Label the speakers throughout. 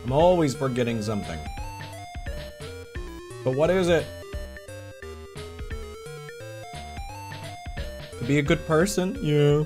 Speaker 1: I'm always forgetting something. But what is it? To be a good person? Yeah.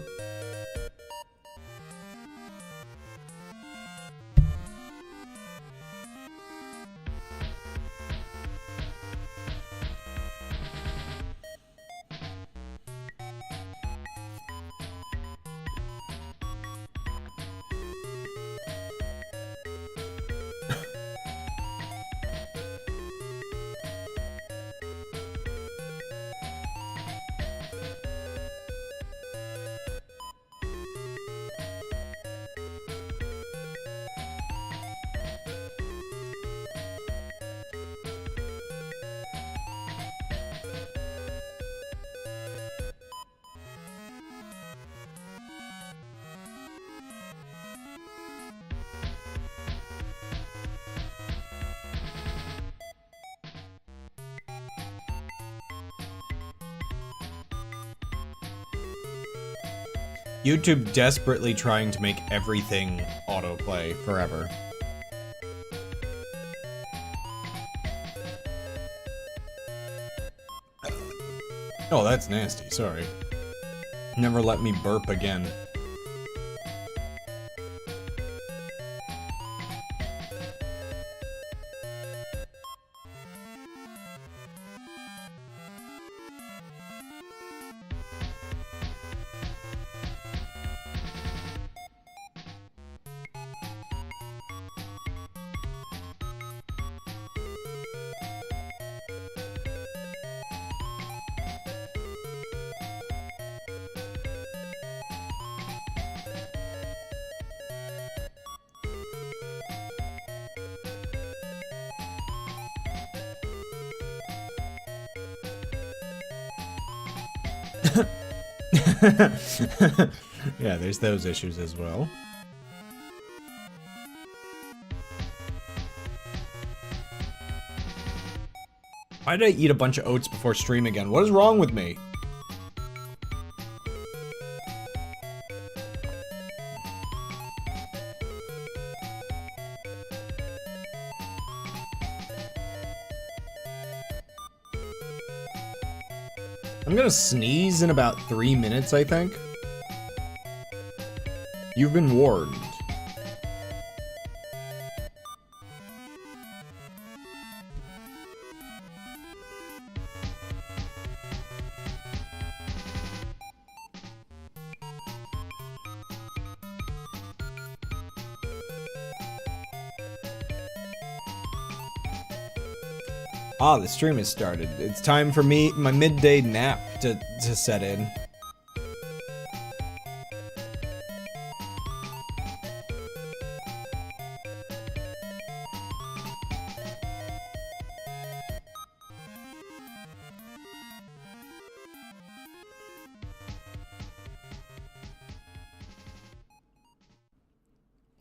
Speaker 1: YouTube desperately trying to make everything autoplay forever. Oh, that's nasty, sorry. Never let me burp again. Yeah, there's those issues as well. Why did I eat a bunch of oats before stream again? What is wrong with me? I'm gonna sneeze in about 3 minutes, I think. You've been warned. Ah, the stream has started. It's time for my midday nap to set in.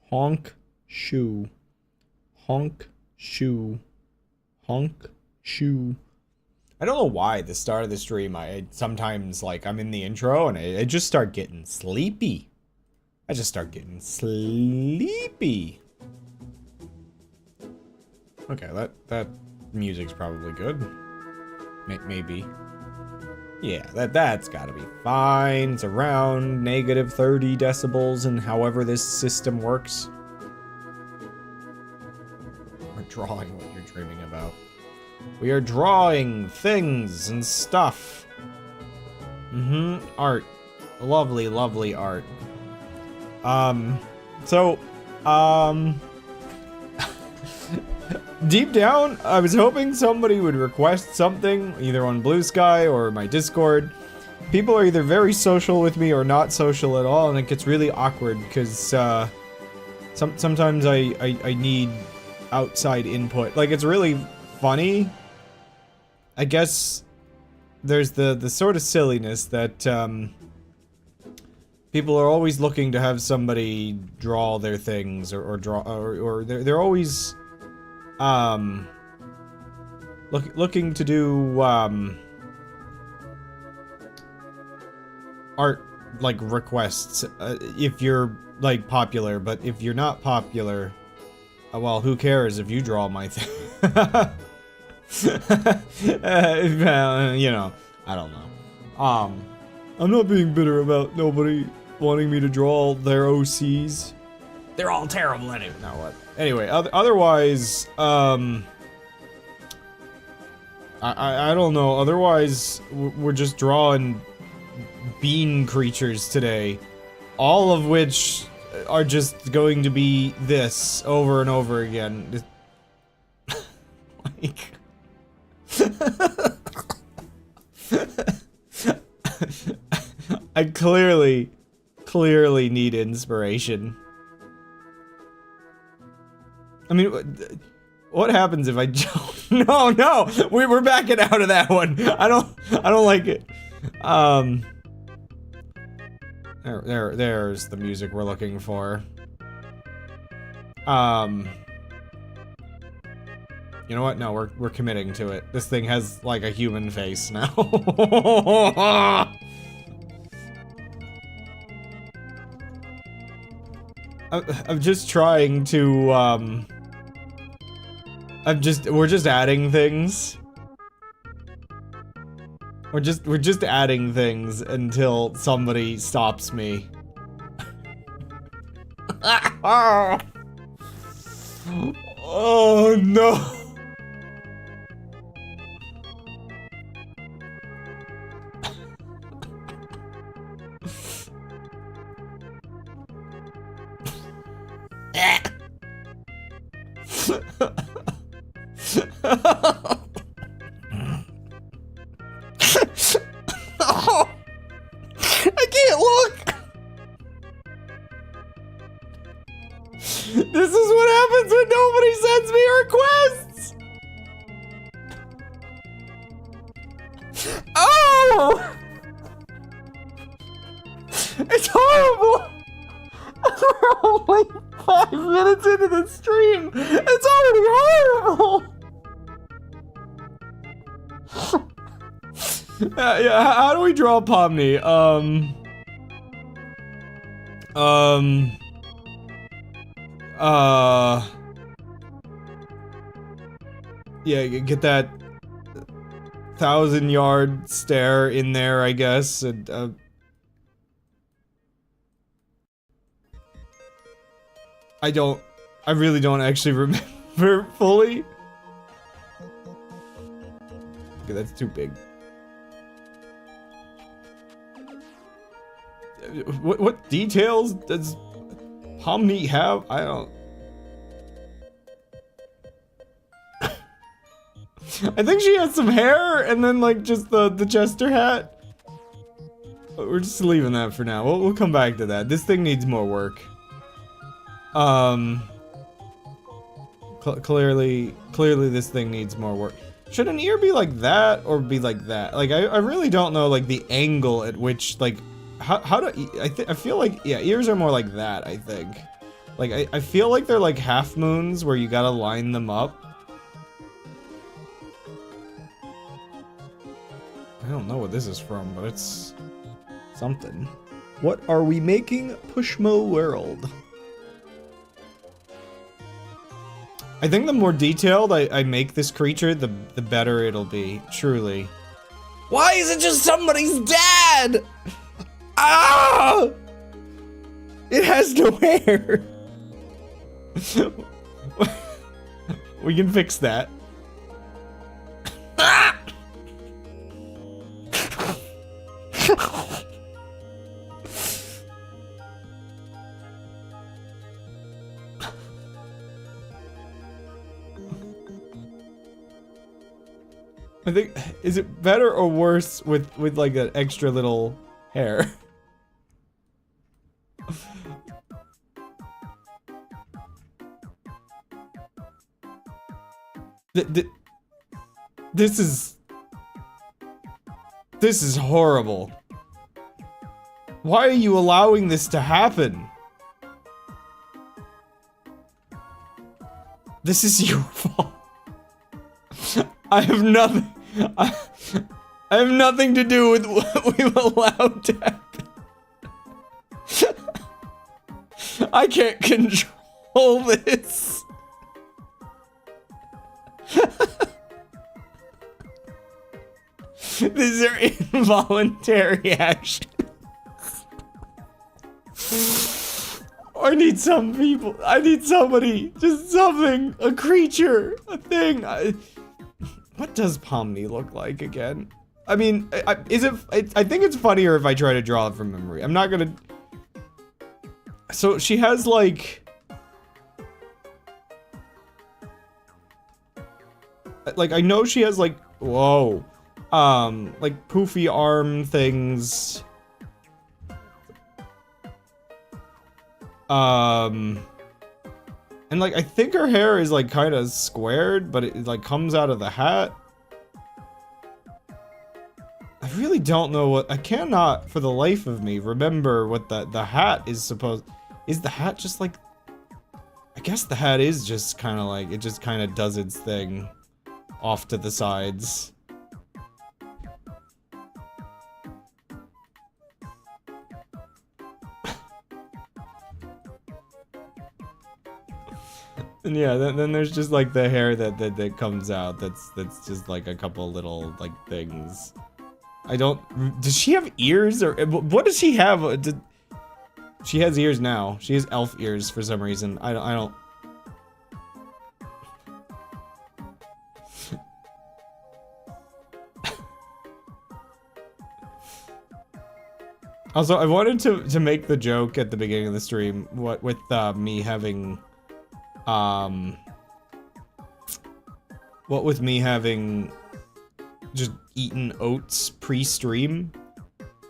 Speaker 1: Honk, shoe. Honk, shoe. Honk, shoe. I don't know why the start of the stream, I sometimes, like, I'm in the intro and I just start getting sleepy. I just start getting sleepy. Okay, that music's probably good. Maybe. Yeah, that's gotta be fine. It's around negative 30 decibels and however this system works. We're drawing what you're dreaming about. We are drawing things and stuff. Art. Lovely, lovely art. Deep down, I was hoping somebody would request something, either on Blue Sky or my Discord. People are either very social with me or not social at all, and it gets really awkward, because, sometimes I need outside input. Like, it's really funny. I guess there's the sort of silliness that, people are always looking to have somebody draw their things, or they're always, looking to do, art, like, requests, if you're, like, popular, but if you're not popular, Well, who cares if you draw my thing? You know, I don't know. I'm not being bitter about nobody wanting me to draw their OCs. They're all terrible anyway. Now what? Anyway, otherwise, I don't know. Otherwise, we're just drawing bean creatures today, all of which are just going to be this over and over again. Like, I clearly need inspiration. I mean, what happens if I don't? No, we're backing out of that one. I don't like it. There's the music we're looking for. You know what? No, we're committing to it. This thing has like a human face now. I'm just trying to we're just adding things. We're just adding things until somebody stops me. Oh no. Oh, I can't look. This is what happens when nobody sends me requests. Oh, it's horrible. We're only 5 minutes into the stream. It's already horrible. Yeah, how do we draw Pomni? Yeah, get that 1,000-yard stare in there, I guess, and, I really don't actually remember fully. Okay, that's too big. What details does Pomni have? I don't... I think she has some hair and then like just the Chester hat. But we're just leaving that for now. We'll come back to that. This thing needs more work. Clearly this thing needs more work. Should an ear be like that or be like that? Like I really don't know like the angle at which like how do I feel like, yeah, ears are more like that, I think. Like I feel like they're like half moons where you gotta line them up. I don't know what this is from, but it's something. What are we making? Pushmo World. I think the more detailed I make this creature, the better it'll be, truly. Why is it just somebody's dad? Ah! It has no hair. We can fix that. Ah! I think, is it better or worse with like an extra little hair? This is horrible. Why are you allowing this to happen? This is your fault. I have nothing. I have nothing to do with what we've allowed to happen. I can't control this. These are involuntary actions. I need some people. I need somebody. Just something. A creature. A thing. What does Pomni look like again? I mean, I think it's funnier if I try to draw it from memory. I'm not gonna... So she has like I know she has like, whoa, like poofy arm things. And like, I think her hair is like kind of squared, but it like comes out of the hat. I really don't know what, I cannot for the life of me remember what the hat is supposed, is the hat just like, I guess the hat is just kind of like, it just kind of does its thing off to the sides. And yeah, then there's just like the hair that comes out. That's just like a couple little like things. I don't. Does she have ears or what does she have? She has ears now. She has elf ears for some reason. I don't. Also, I wanted to make the joke at the beginning of the stream. What with me having. What with me having just eaten oats pre-stream?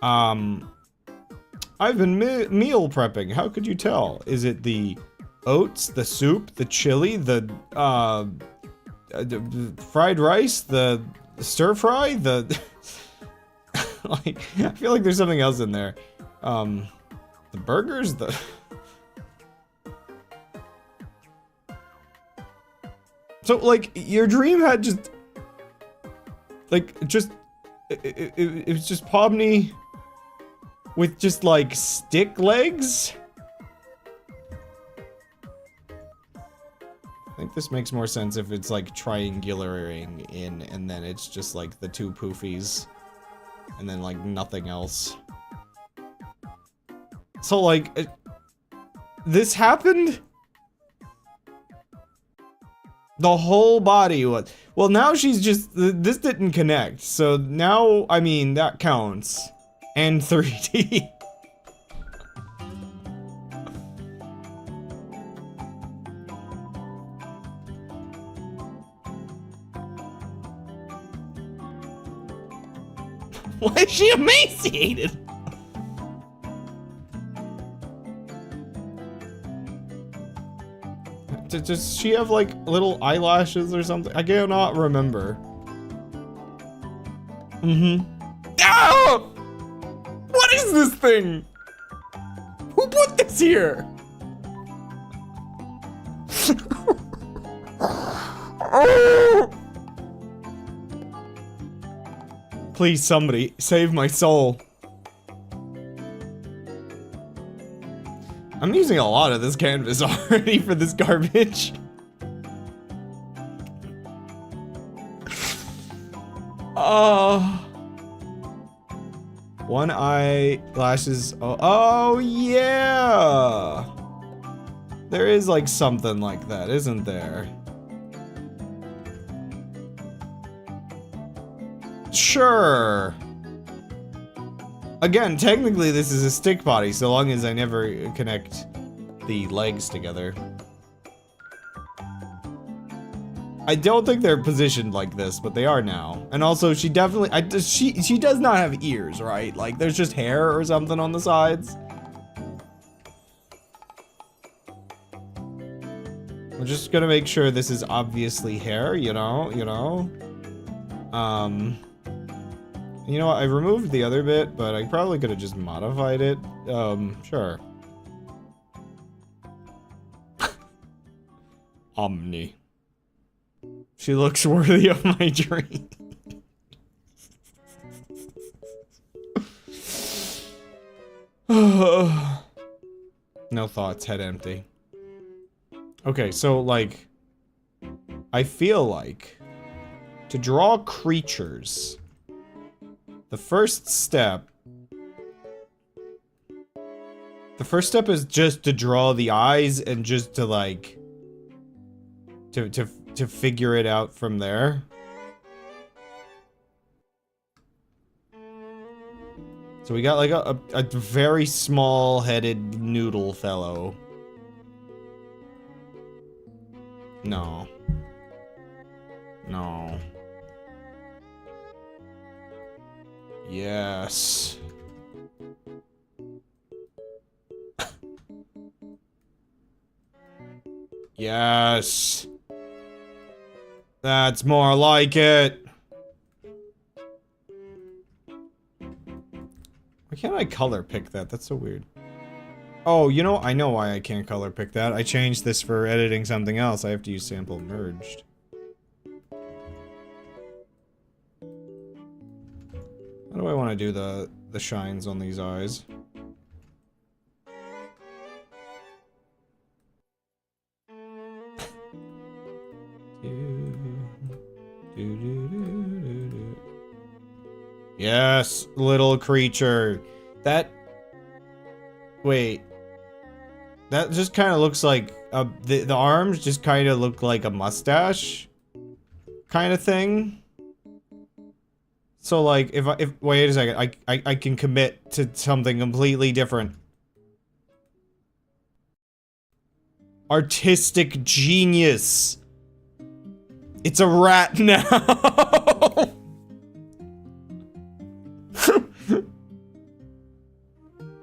Speaker 1: I've been meal prepping. How could you tell? Is it the oats, the soup, the chili, the fried rice, the stir fry, the like, I feel like there's something else in there. The burgers, the So, like, your dream had just... Like, just... It was just Pomni... with just, like, stick legs? I think this makes more sense if it's, like, triangulating in, and then it's just, like, the two poofies. And then, like, nothing else. So, like... this happened... The whole body was... Well, now she's just... This didn't connect. So now, I mean, that counts. And 3D. Why is she emaciated? Does she have, like, little eyelashes or something? I cannot remember. Mm-hmm. Ah! What is this thing? Who put this here? Please, somebody, save my soul. I'm using a lot of this canvas already for this garbage. One eye, lashes. Oh yeah! There is like something like that, isn't there? Sure. Again, technically this is a stick body, so long as I never connect the legs together. I don't think they're positioned like this, but they are now. And also, she definitely, she does not have ears, right? Like, there's just hair or something on the sides. I'm just gonna make sure this is obviously hair, you know? You know what, I removed the other bit, but I probably could have just modified it. Sure. Omni. She looks worthy of my dream. No thoughts, head empty. Okay, so, like, I feel like to draw creatures, The first step is just to draw the eyes and just to like to figure it out from there. So we got like a very small-headed noodle fellow. No. No. Yes. Yes. That's more like it. Why can't I color pick that? That's so weird. Oh, you know, I know why I can't color pick that. I changed this for editing something else. I have to use sample merged. How do I want to do the shines on these eyes? Yes, little creature. That... Wait. That just kind of looks like... the arms just kind of look like a mustache. Kind of thing. So like, if wait a second, I can commit to something completely different. Artistic genius. It's a rat now.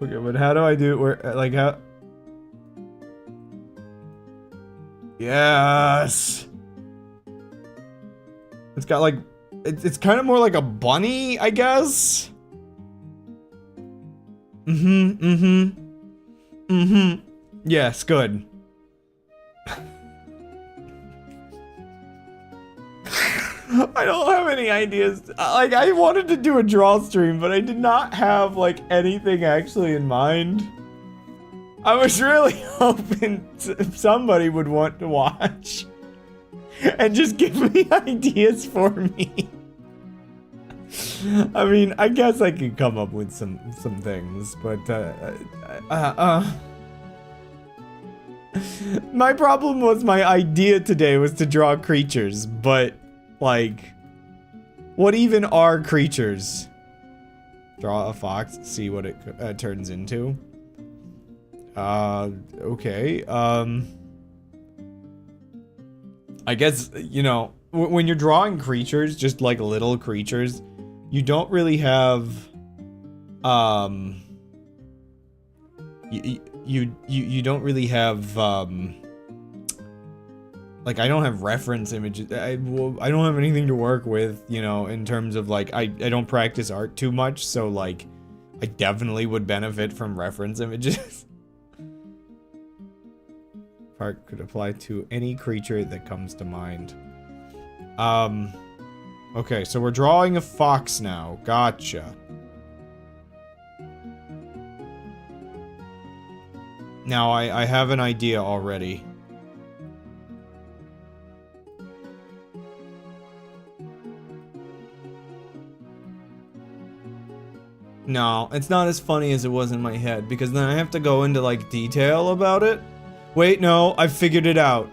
Speaker 1: Okay, but how do I do it where, like, how? Yes. It's got like, it's kind of more like a bunny, I guess. Yes, good. I don't have any ideas. Like, I wanted to do a draw stream, but I did not have, like, anything actually in mind. I was really hoping somebody would want to watch and just give me ideas for me. I mean, I guess I could come up with some things, but, my problem was my idea today was to draw creatures, but, like, what even are creatures? Draw a fox, see what it turns into. Okay, I guess, you know, when you're drawing creatures, just like little creatures, you don't really have, you don't really have, like, I don't have reference images. I don't have anything to work with, you know, in terms of, like, I don't practice art too much, so, like, I definitely would benefit from reference images. Part could apply to any creature that comes to mind. Okay, so we're drawing a fox now. Gotcha. Now, I have an idea already. No, it's not as funny as it was in my head, because then I have to go into, like, detail about it. Wait, no, I figured it out.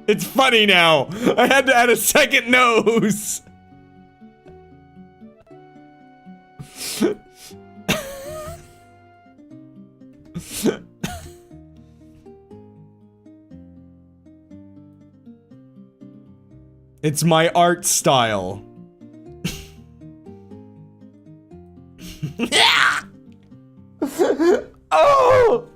Speaker 1: It's funny now! I had to add a second nose! It's my art style. Oh!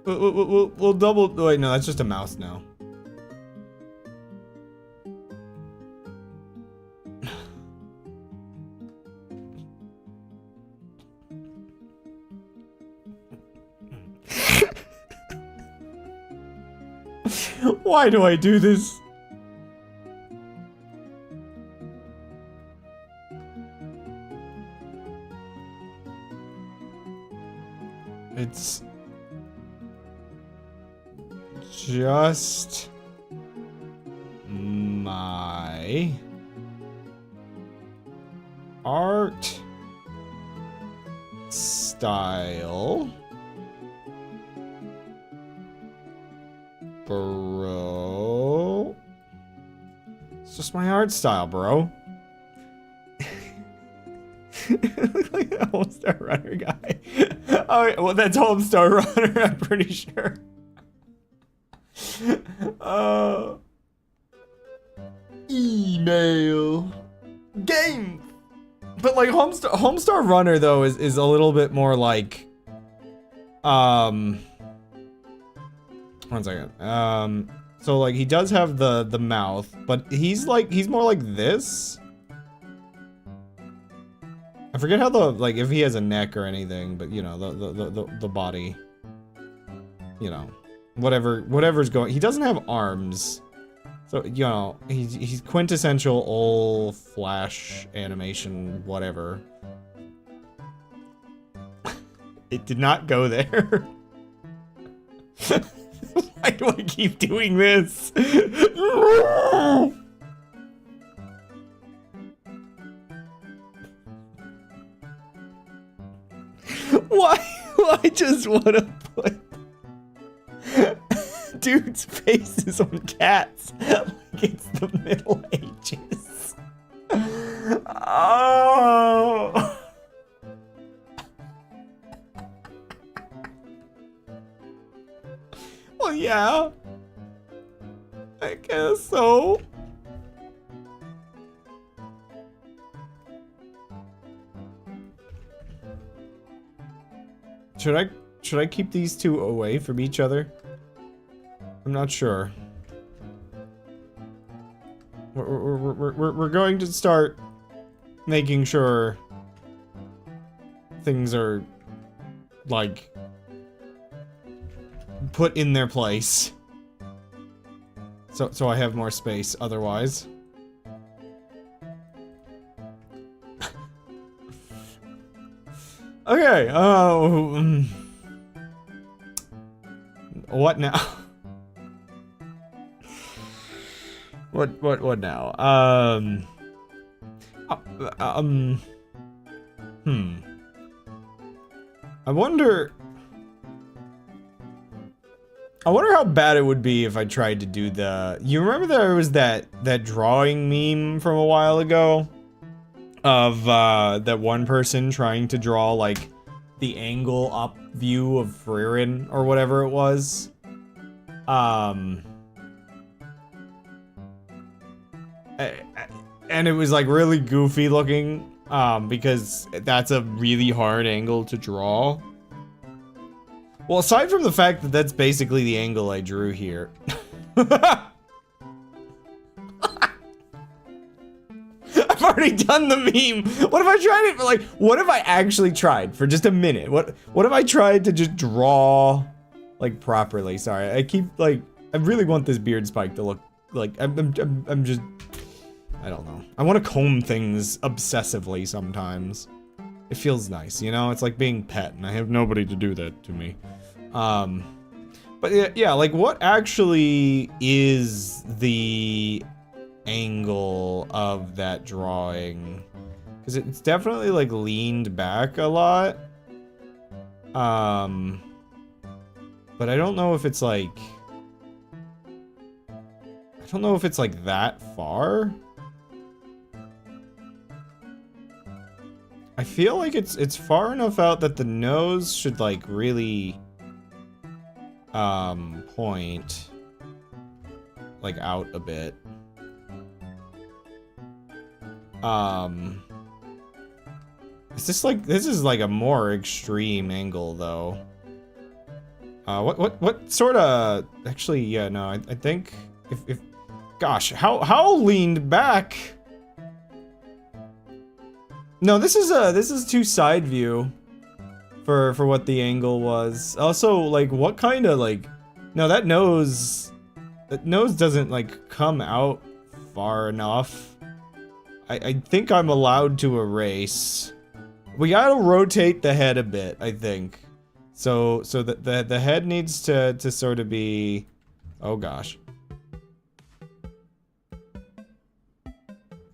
Speaker 1: We'll double. Wait, no, that's just a mouse now. Why do I do this? It's just my Okay. Art style. Bro. It's just my art style, bro. Looks like a Homestar Runner guy. Oh, well, that's Homestar Runner, I'm pretty sure. Email. Game. But like Homestar Runner though is a little bit more like one second. So like he does have the mouth, but he's more like this. I forget how like if he has a neck or anything, but you know, the body. You know, whatever's going. He doesn't have arms. So, you know, he's quintessential old Flash animation, whatever. It did not go there. Why do I keep doing this? Why just want to put dude's faces on cats like it's the Middle Ages. Oh. Well, yeah. I guess so. Should I keep these two away from each other? I'm not sure. We're going to start making sure things are like put in their place. So I have more space otherwise. Okay, what now? What now? I wonder how bad it would be if I tried to do the... You remember there was that drawing meme from a while ago? Of, that one person trying to draw, like, the angle up view of Frieren, or whatever it was? And it was, like, really goofy looking, because that's a really hard angle to draw. Well, aside from the fact that that's basically the angle I drew here. I've already done the meme. What if I tried it for like, what if I actually tried for just a minute? What if I tried to just draw like properly? Sorry, I keep like, I really want this beard spike to look like, I'm just, I don't know. I want to comb things obsessively sometimes. It feels nice, you know? It's like being pet and I have nobody to do that to me. But yeah, like what actually is the angle of that drawing? Because it's definitely like leaned back a lot. But I don't know if it's like, I don't know if it's like that far. I feel like it's far enough out that the nose should like really point like out a bit. Is this like, this is like a more extreme angle though. What sort of, actually, yeah, no, I think if gosh, how leaned back? No, this is too side view for what the angle was. Also, like, what kind of, like, no, that nose doesn't, like, come out far enough. I think I'm allowed to erase. We gotta rotate the head a bit, I think. So the head needs to sort of be, oh gosh.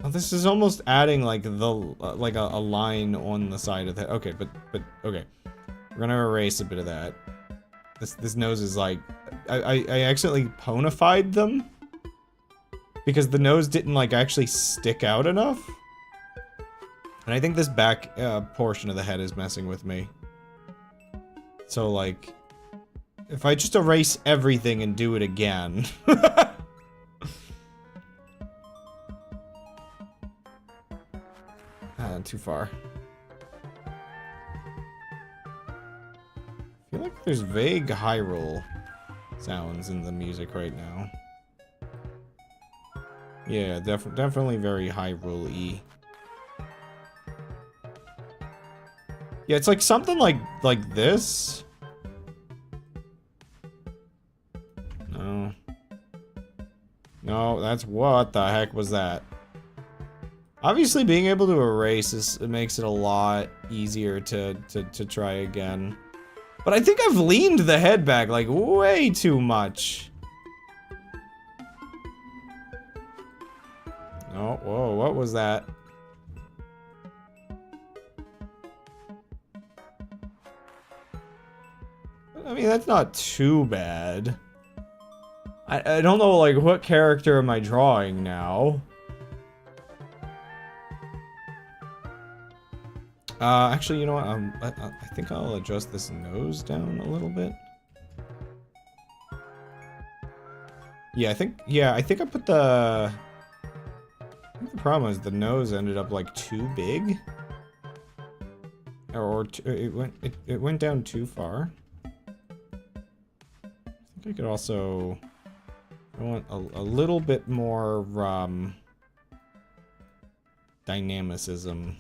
Speaker 1: Oh, this is almost adding like the like a line on the side of the. Okay, but okay, we're gonna erase a bit of that. This nose is like I accidentally ponified them because the nose didn't like actually stick out enough, and I think this back portion of the head is messing with me. So like, if I just erase everything and do it again. Too far. I feel like there's vague Hyrule sounds in the music right now. Yeah, definitely very Hyrule-y. Yeah, it's like something like this. No. No, that's what the heck was that? Obviously, being able to erase it makes it a lot easier to try again. But I think I've leaned the head back, like, way too much. Oh, whoa, what was that? I mean, that's not too bad. I don't know, like, what character am I drawing now? Actually, you know what? I think I'll adjust this nose down a little bit. Yeah, I think I put the... I think the problem is the nose ended up, like, too big. Or it went down too far. I think I could also... I want a little bit more, dynamicism.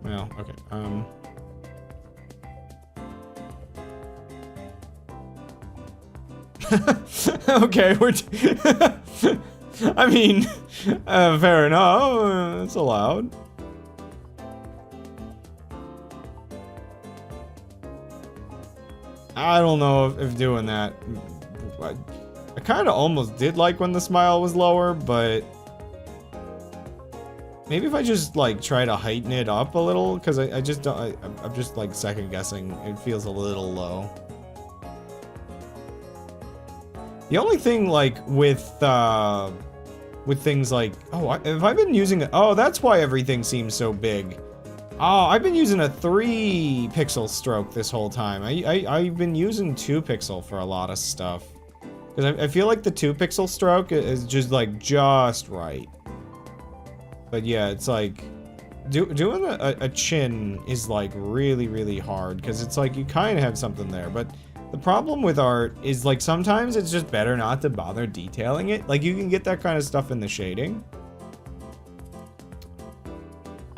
Speaker 1: Well, okay, okay, I mean, fair enough, it's allowed. I don't know if doing that... I kind of almost did like when the smile was lower, but... Maybe if I just, like, try to heighten it up a little, because I just don't... I'm just, like, second-guessing. It feels a little low. The only thing, like, with things like... Oh, have I been using... Oh, that's why everything seems so big. Oh, I've been using a 3-pixel stroke this whole time. I've been using 2-pixel for a lot of stuff. Because I feel like the 2-pixel stroke is just, like, just right. But yeah, it's like... Doing a chin is, like, really, really hard. Because it's like, you kind of have something there. But the problem with art is, like, sometimes it's just better not to bother detailing it. Like, you can get that kind of stuff in the shading.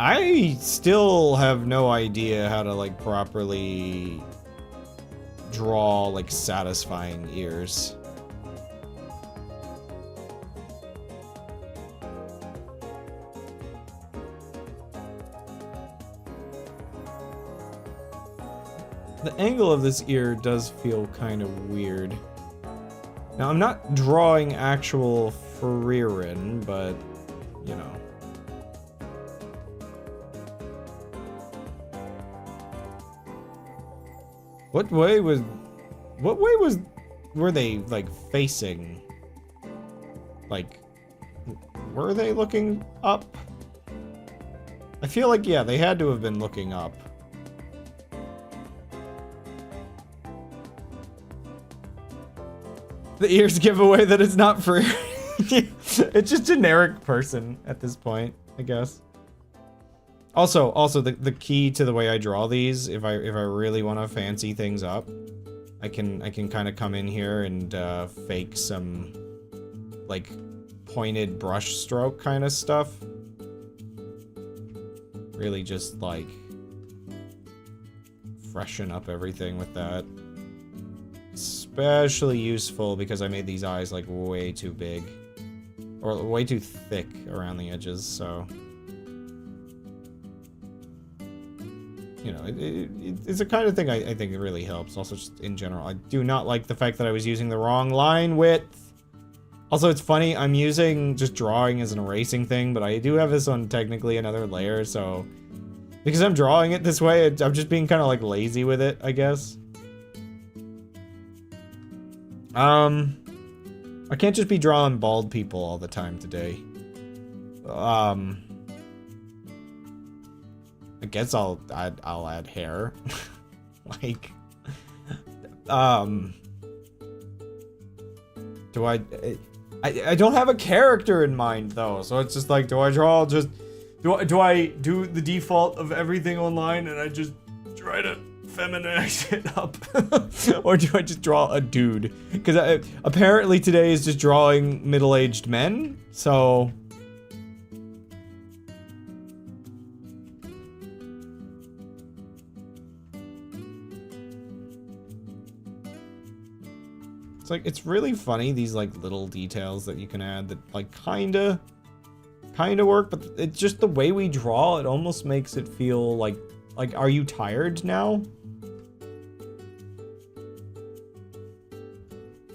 Speaker 1: I still have no idea how to, like, properly draw, like, satisfying ears. The angle of this ear does feel kind of weird. Now, I'm not drawing actual Frieren, but, you know. What way were they, like, facing? Like, were they looking up? I feel like, yeah, they had to have been looking up. The ears give away that it's not free. It's just generic person at this point, I guess. Also, the key to the way I draw these, if I really want to fancy things up, I can kind of come in here and fake some, like, pointed brush stroke kind of stuff. Really just, like, freshen up everything with that. Especially useful because I made these eyes, like, way too big. Or way too thick around the edges, so... You know, it's the kind of thing I think it really helps. Also, just in general, I do not like the fact that I was using the wrong line width. Also, it's funny, I'm using just drawing as an erasing thing, but I do have this on technically another layer, so... Because I'm drawing it this way, I'm just being kind of like lazy with it, I guess. I can't just be drawing bald people all the time today. I guess I'll add hair. Like, do I don't have a character in mind though, so it's just like, do I draw just, do I do the default of everything online and I just try to feminize it up? Or do I just draw a dude? Because apparently today is just drawing middle-aged men, so... It's like, it's really funny, these like little details that you can add that like kinda work, but it's just the way we draw, it almost makes it feel like, are you tired now?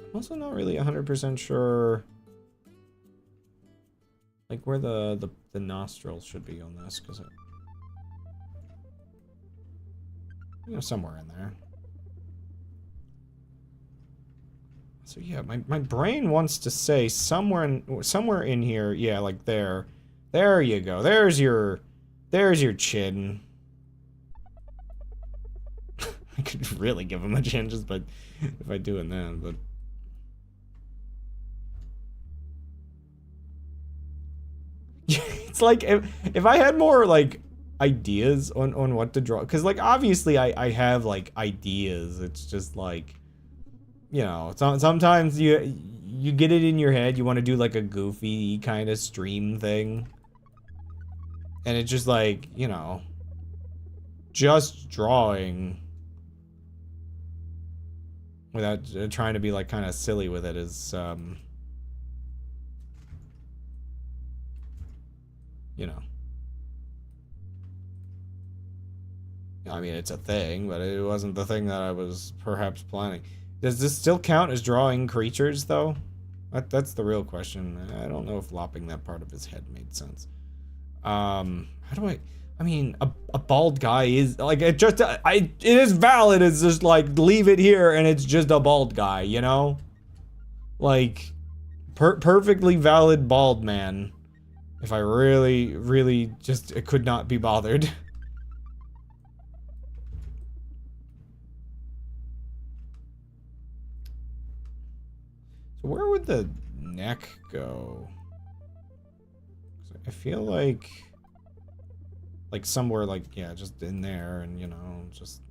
Speaker 1: I'm also not really 100% sure like where the nostrils should be on this, because you know, somewhere in there. So yeah, my brain wants to say somewhere in here, yeah, like there. There you go. There's your chin. I could really give him a chin just by if I doing that, but it's like if I had more like ideas on what to draw, because like obviously I have like ideas. It's just like, you know, sometimes you get it in your head, you want to do like a goofy kind of stream thing. And it's just like, you know, just drawing without trying to be like kind of silly with it is, you know. I mean, it's a thing, but it wasn't the thing that I was perhaps planning. Does this still count as drawing creatures, though? That's the real question. I don't know if lopping that part of his head made sense. How do I mean, a bald guy is, like, it is valid, it's just, like, leave it here and it's just a bald guy, you know? Like, perfectly valid bald man. If I really just could not be bothered. So where would the neck go? I feel like somewhere like, yeah, just in there, and you know, just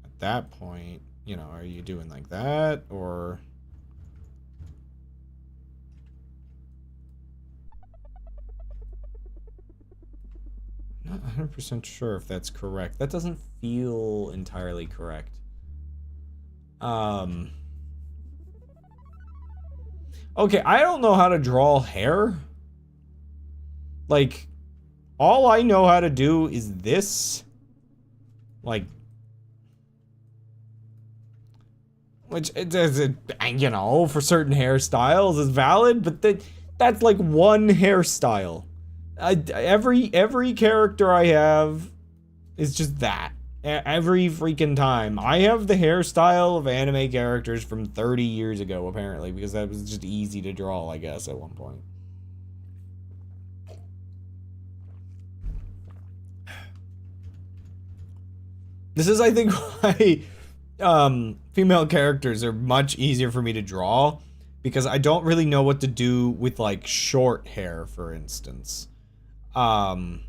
Speaker 1: at that point, you know, are you doing like that, or not 100% sure if that's correct. That doesn't feel entirely correct. Okay, I don't know how to draw hair. Like, all I know how to do is this. Like, which, you know, for certain hairstyles is valid, but that's like one hairstyle. Every character I have is just that. Every freaking time. I have the hairstyle of anime characters from 30 years ago, apparently, because that was just easy to draw, I guess, at one point. This is, I think, why female characters are much easier for me to draw, because I don't really know what to do with, like, short hair, for instance. And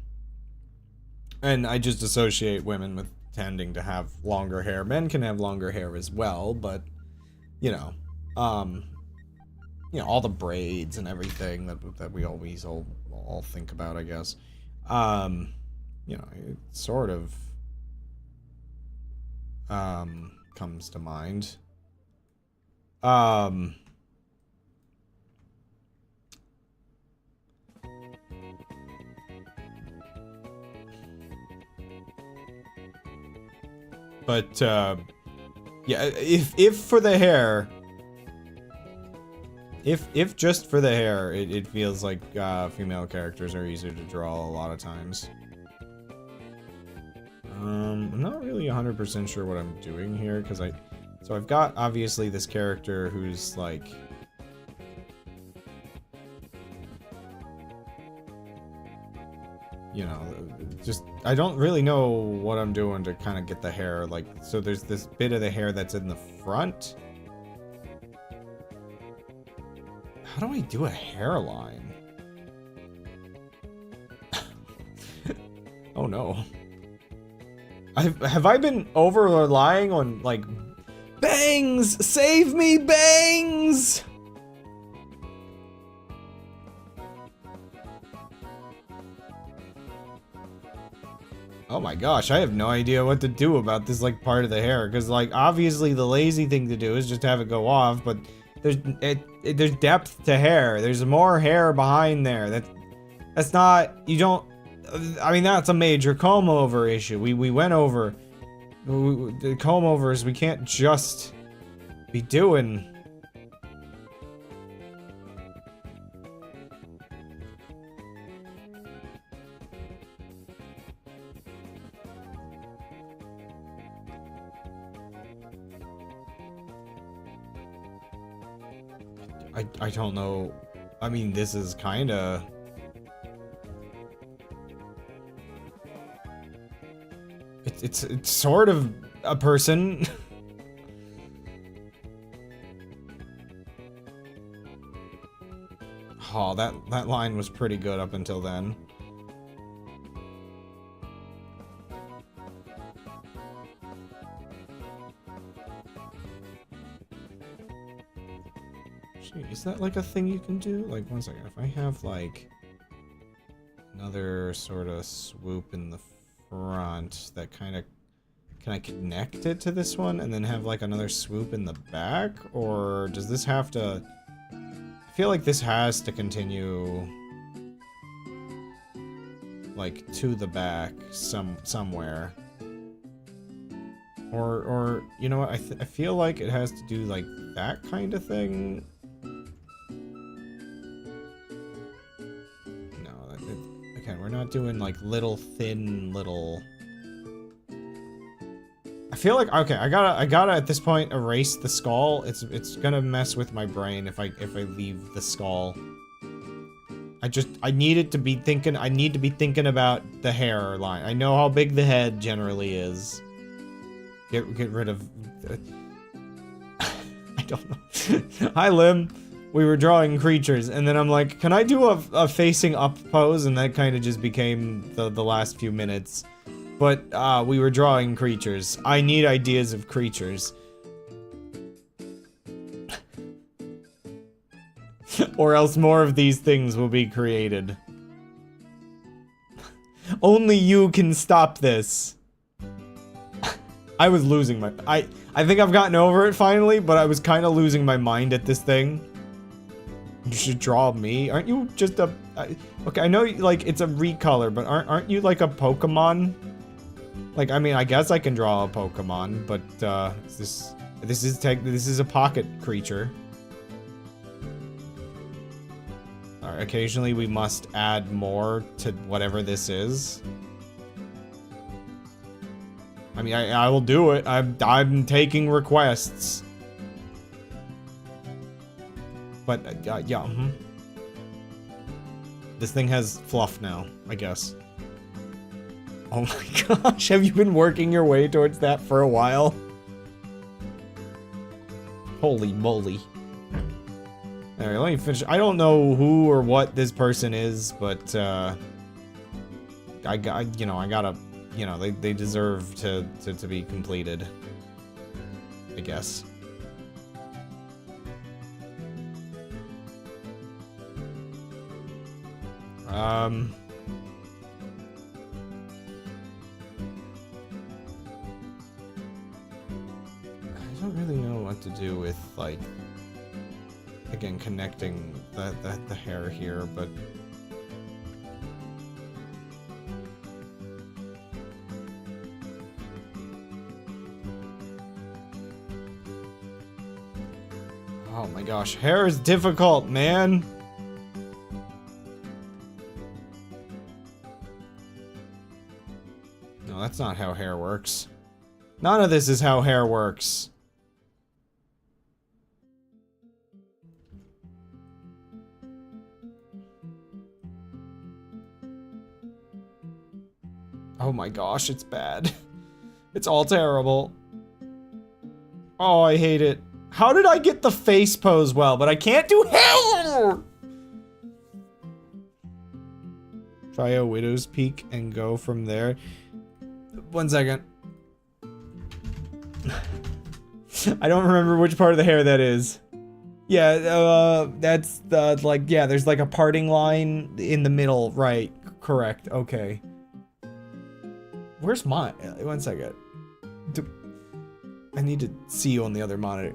Speaker 1: I just associate women with tending to have longer hair. Men can have longer hair as well, but, you know, all the braids and everything that we always all think about, I guess. You know, it sort of comes to mind. But, yeah, if for the hair, If just for the hair, it feels like female characters are easier to draw a lot of times. I'm not really 100% sure what I'm doing here, because so I've got, obviously, this character who's, like... You know, just, I don't really know what I'm doing to kind of get the hair, like, so there's this bit of the hair that's in the front. How do I do a hairline? Oh no. Have I been over relying on, like, bangs? Save me, bangs! Oh my gosh, I have no idea what to do about this, like, part of the hair, because, like, obviously the lazy thing to do is just have it go off, but there's depth to hair. There's more hair behind there. That's not, you don't, I mean, that's a major comb over issue. We went over the comb overs. We can't just be doing. I don't know. I mean, this is kinda... It's sort of a person. Oh, that line was pretty good up until then. Is that like a thing you can do? Like, one second, if I have like another sort of swoop in the front that kind of, can I connect it to this one and then have like another swoop in the back? Or does this have to, I feel like this has to continue like to the back somewhere. Or you know what, I feel like it has to do like that kind of thing. Okay, we're not doing like little thin little. I feel like, okay, I gotta at this point erase the skull. It's gonna mess with my brain if I leave the skull. I need it to be thinking, I need to be thinking about the hairline. I know how big the head generally is. Get rid of I don't know. Hi Lim. We were drawing creatures, and then I'm like, can I do a facing up pose? And that kind of just became the last few minutes. But, we were drawing creatures. I need ideas of creatures. Or else more of these things will be created. Only you can stop this. I was losing my... I think I've gotten over it finally, but I was kind of losing my mind at this thing. You should draw me. Aren't you just a... okay, I know, like, it's a recolor, but aren't you, like, a Pokemon? Like, I mean, I guess I can draw a Pokemon, but, this is a pocket creature. Alright, occasionally we must add more to whatever this is. I mean, I will do it. I'm taking requests. But, yeah, This thing has fluff now, I guess. Oh my gosh, have you been working your way towards that for a while? Holy moly. Alright, let me finish. I don't know who or what this person is, but, I gotta, you know, they deserve to be completed. I guess. I don't really know what to do with, like, again, connecting the hair here, but... Oh my gosh, hair is difficult, man. No, that's not how hair works. None of this is how hair works. Oh my gosh, it's bad. It's all terrible. Oh, I hate it. How did I get the face pose well, but I can't do hair? Try a widow's peak and go from there. 1 second. I don't remember which part of the hair that is. Yeah, that's the, like, yeah, there's like a parting line in the middle, right? Correct, okay. Where's mine? 1 second. I need to see you on the other monitor.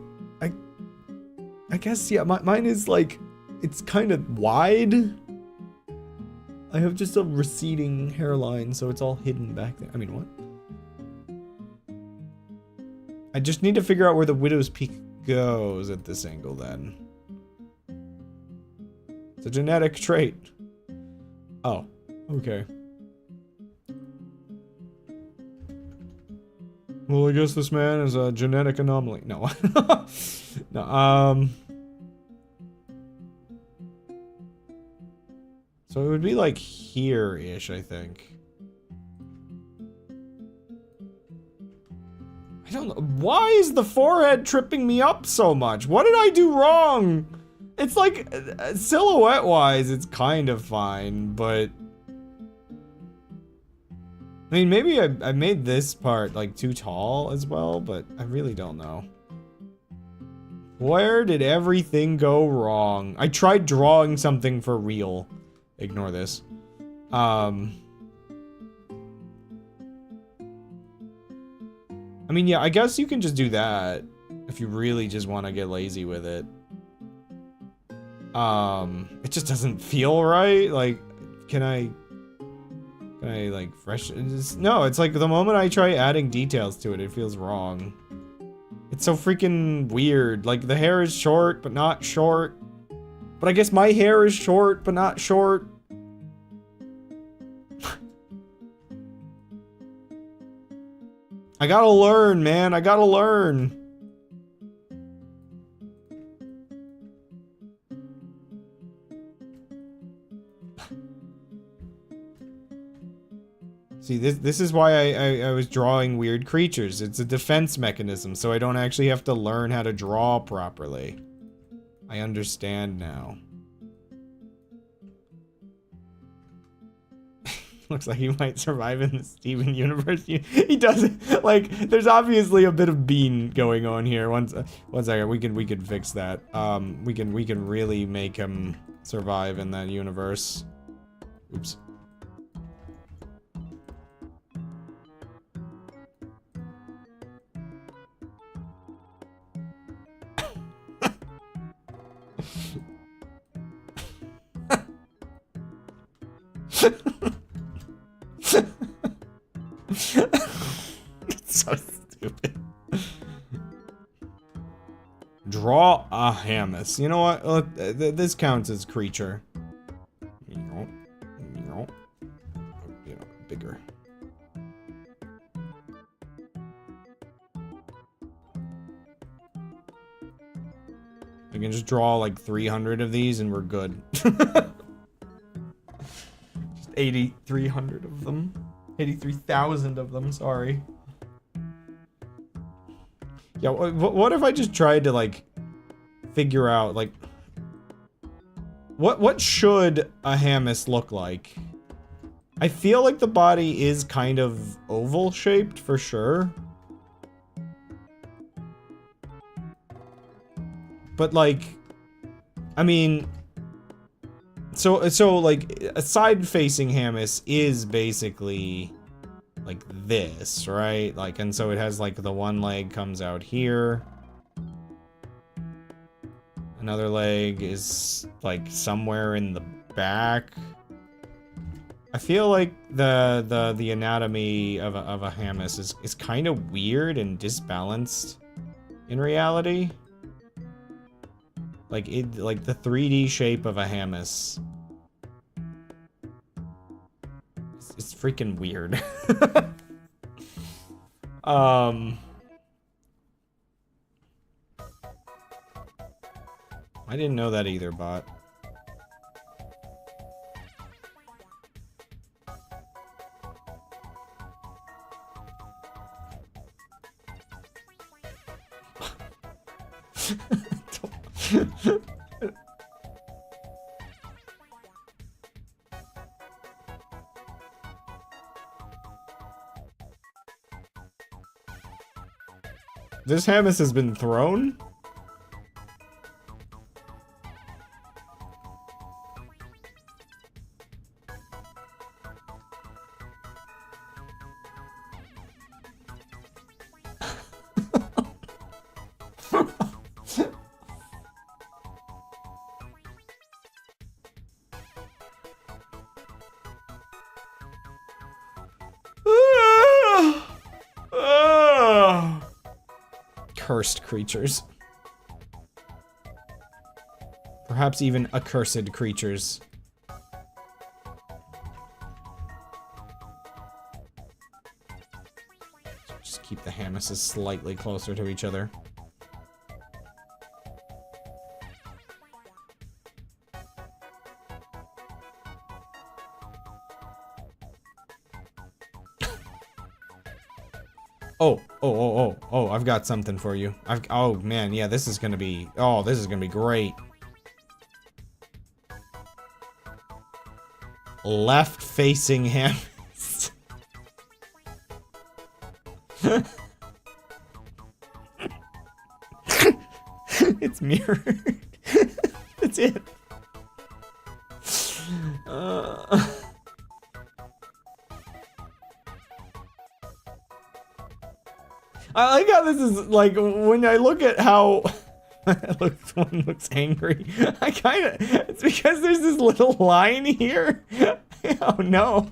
Speaker 1: I guess, yeah, mine is like, it's kind of wide. I have just a receding hairline, so it's all hidden back there. I mean, what? I just need to figure out where the widow's peak goes at this angle, then. It's a genetic trait. Oh, okay. Well, I guess this man is a genetic anomaly. No. No, so it would be like here-ish, I think. I don't know. Why is the forehead tripping me up so much? What did I do wrong? It's like, silhouette-wise, it's kind of fine, but... I mean, maybe I made this part, like, too tall as well, but I really don't know. Where did everything go wrong? I tried drawing something for real. Ignore this. I mean, yeah, I guess you can just do that if you really just want to get lazy with it. It just doesn't feel right. Like, can I like fresh? No, it's like the moment I try adding details to it, it feels wrong. It's so freaking weird. Like, the hair is short, but not short. But I guess my hair is short, but not short. I gotta learn, man. I gotta learn. See, this is why I was drawing weird creatures. It's a defense mechanism, so I don't actually have to learn how to draw properly. I understand now. Looks like he might survive in the Steven universe. He doesn't. Like, there's obviously a bit of bean going on here. One second, we can fix that. We can really make him survive in that universe. Oops. It's so stupid. Draw a Hamus. You know what? Look, this counts as creature. You know, bigger. We can just draw like 300 of these and we're good. Just 8,300 of them. 83,000 of them, sorry. Yeah, what if I just tried to, like, figure out, like... What should a Hamus look like? I feel like the body is kind of oval-shaped, for sure. But, like... I mean... So like, a side-facing Hamus is basically like this, right? Like, and so it has like the one leg comes out here. Another leg is like somewhere in the back. I feel like the anatomy of a Hamus is kind of weird and disbalanced in reality. Like like the 3D shape of a hammus. It's freaking weird. I didn't know that either, bot. This hammus has been thrown? Cursed creatures. Perhaps even accursed creatures. Just keep the hammuses slightly closer to each other. Oh, I've got something for you. Oh man, yeah, this is gonna be, this is gonna be great. Left facing hammus. It's mirrored. That's it. I like how this is, like, when I look at how one looks angry, it's because there's this little line here. Oh no.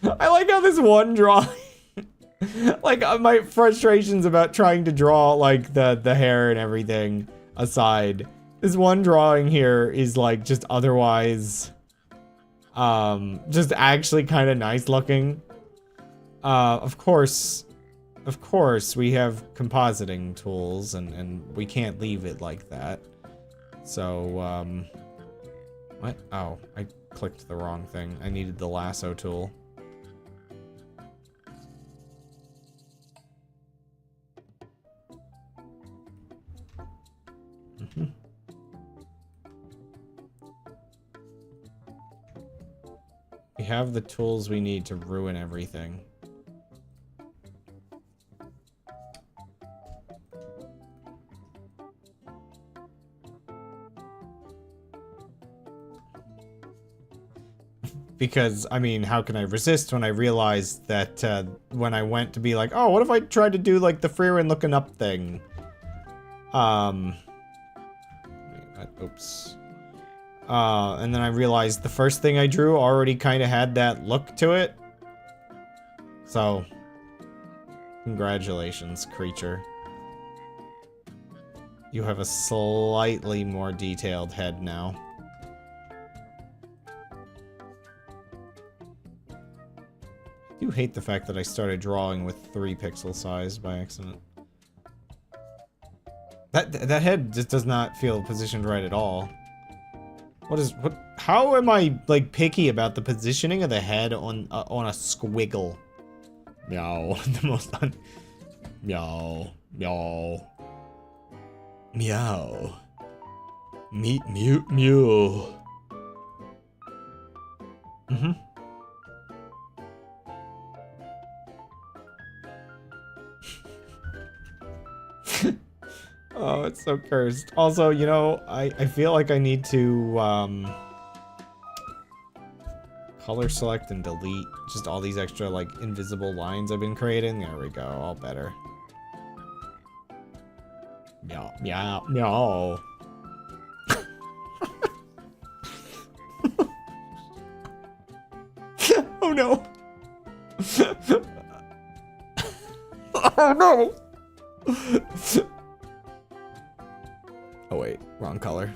Speaker 1: I like how this one drawing, like, my frustrations about trying to draw, like, the hair and everything aside, this one drawing here is, like, just otherwise, just actually kind of nice looking. Of course, we have compositing tools, and we can't leave it like that. So, what? Oh, I clicked the wrong thing. I needed the lasso tool. We have the tools we need to ruin everything. Because, I mean, how can I resist when I realized that, when I went to be like, oh, what if I tried to do, like, the Freerin looking up thing? Oops. And then I realized the first thing I drew already kind of had that look to it. So, congratulations, creature. You have a slightly more detailed head now. I do hate the fact that I started drawing with 3 pixel size by accident. That head just does not feel positioned right at all. How am I, like, picky about the positioning of the head on a squiggle? Meow. The most meow. Meow. Meow. Mew. Mm-hmm. Oh, it's so cursed. Also, you know, I feel like I need to, color select and delete just all these extra, like, invisible lines I've been creating. There we go, all better. Meow, meow, meow. Oh no! Oh no! Oh wait, wrong color.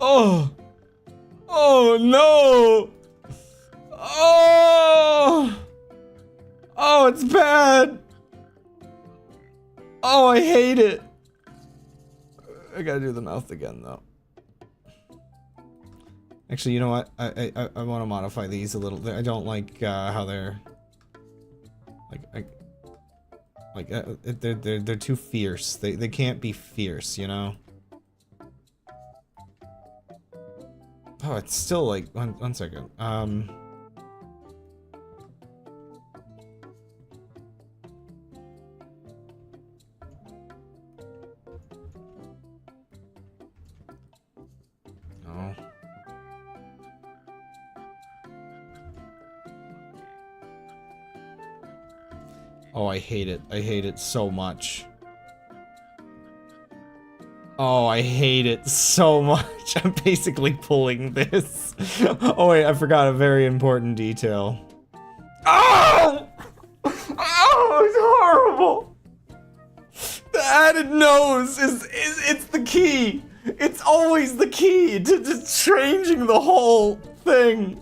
Speaker 1: Oh! Oh no! Oh! Oh, it's bad! Oh, I hate it! I gotta do the mouth again, though. Actually, you know what? I want to modify these a little. I don't like how they're they're too fierce. They can't be fierce, you know. Oh, it's still like one second. No. Oh, I hate it. I hate it so much. Oh, I hate it so much. I'm basically pulling this. Oh wait, I forgot a very important detail. Oh! Oh, it's horrible! The added nose it's the key. It's always the key to changing the whole thing.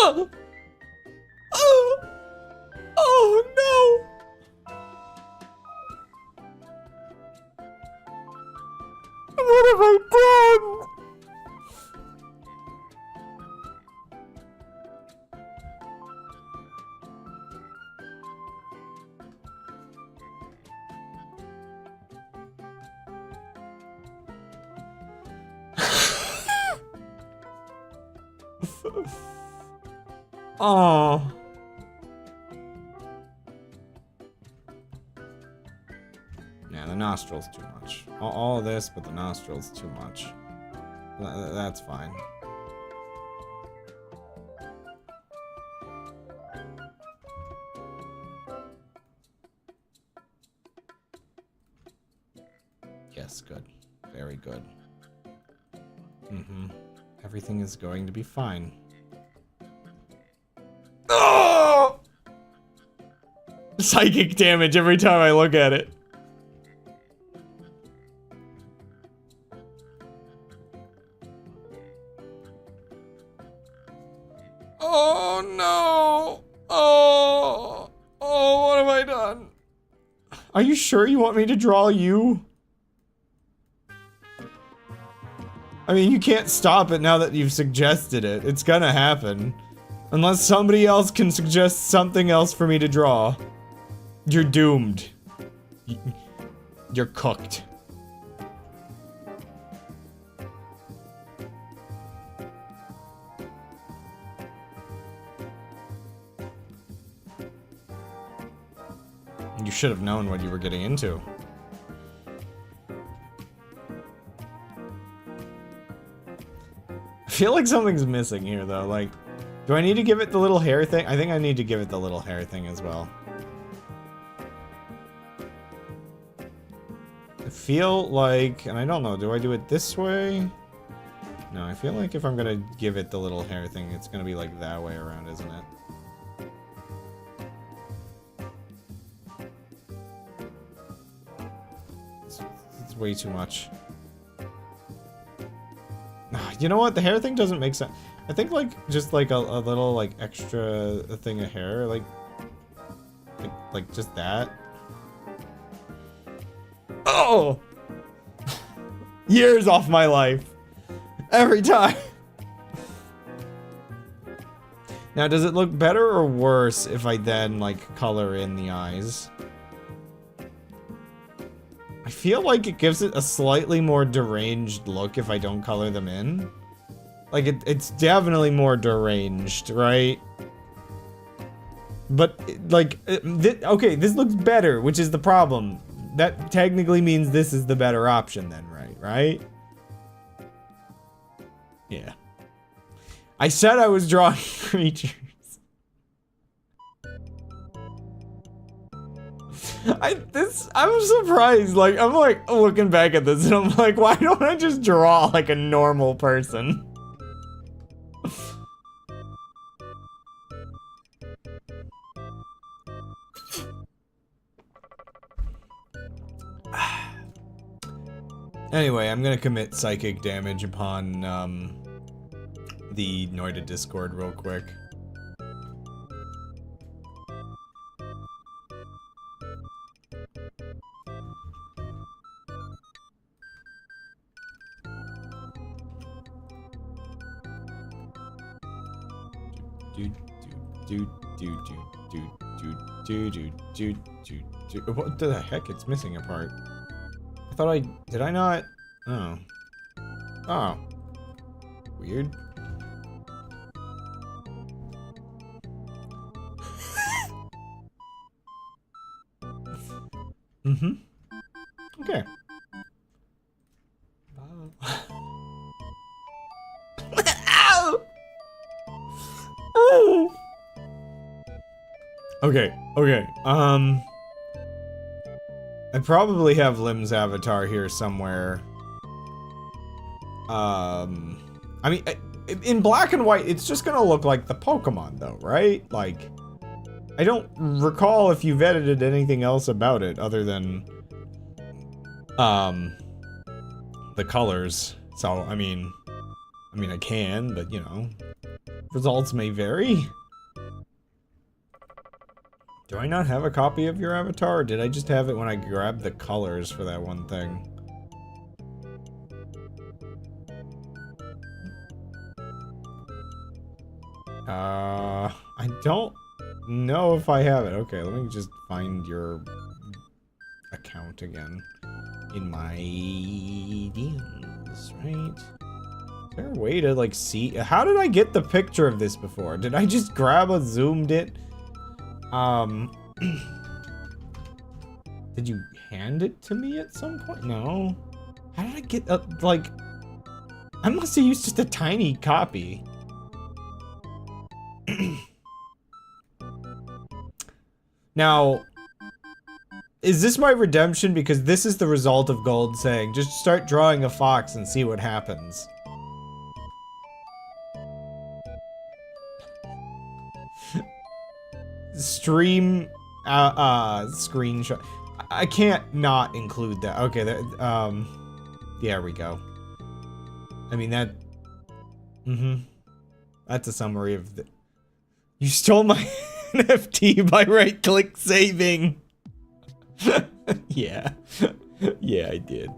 Speaker 1: Oh! Oh! Oh no! What have I done? Oh. Yeah, the nostrils too much. All of this, but the nostrils too much. That's fine. Yes, good. Very good. Mm-hmm. Everything is going to be fine. Oh! Psychic damage every time I look at it. Oh no! Oh! Oh, what have I done? Are you sure you want me to draw you? I mean, you can't stop it now that you've suggested it. It's gonna happen. Unless somebody else can suggest something else for me to draw. You're doomed. You're cooked. You should have known what you were getting into. I feel like something's missing here, though. Like, do I need to give it the little hair thing? I think I need to give it the little hair thing as well. I feel like, and I don't know, do I do it this way? No, I feel like if I'm gonna give it the little hair thing, it's gonna be like that way around, isn't it? It's way too much. You know what? The hair thing doesn't make sense. I think like just like a little like extra thing of hair, like just that. Oh! Years off my life. Every time. Now, does it look better or worse if I then like color in the eyes? I feel like it gives it a slightly more deranged look if I don't color them in. Like, it's definitely more deranged, right? But, like, okay, this looks better, which is the problem. That technically means this is the better option then, right? Yeah. I said I was drawing creatures. I'm surprised, like, I'm like looking back at this and I'm like, why don't I just draw like a normal person? Anyway, I'm gonna commit psychic damage upon, the Noida Discord real quick. What the heck? It's missing a part. I thought did I not? Oh. Oh. Weird. Mm-hmm. Okay. Ow! Oh! Okay, I probably have Lim's avatar here somewhere. I mean, in black and white, it's just gonna look like the Pokemon, though, right? Like, I don't recall if you've edited anything else about it other than, the colors. So, I mean, I can, but, you know, results may vary. Do I not have a copy of your avatar, or did I just have it when I grabbed the colors for that one thing? I don't know if I have it. Okay, let me just find your account again in my DMs, right? Is there a way to, like, see? How did I get the picture of this before? Did I just grab a zoomed it? Did you hand it to me at some point? No. How did I get, like, I must have used just a tiny copy. Now, is this my redemption? Because this is the result of Gold saying, just start drawing a fox and see what happens. Stream, screenshot. I can't not include that. Okay, there we go. I mean, that, that's a summary of the, you stole my NFT by right-click saving. Yeah. Yeah, I did.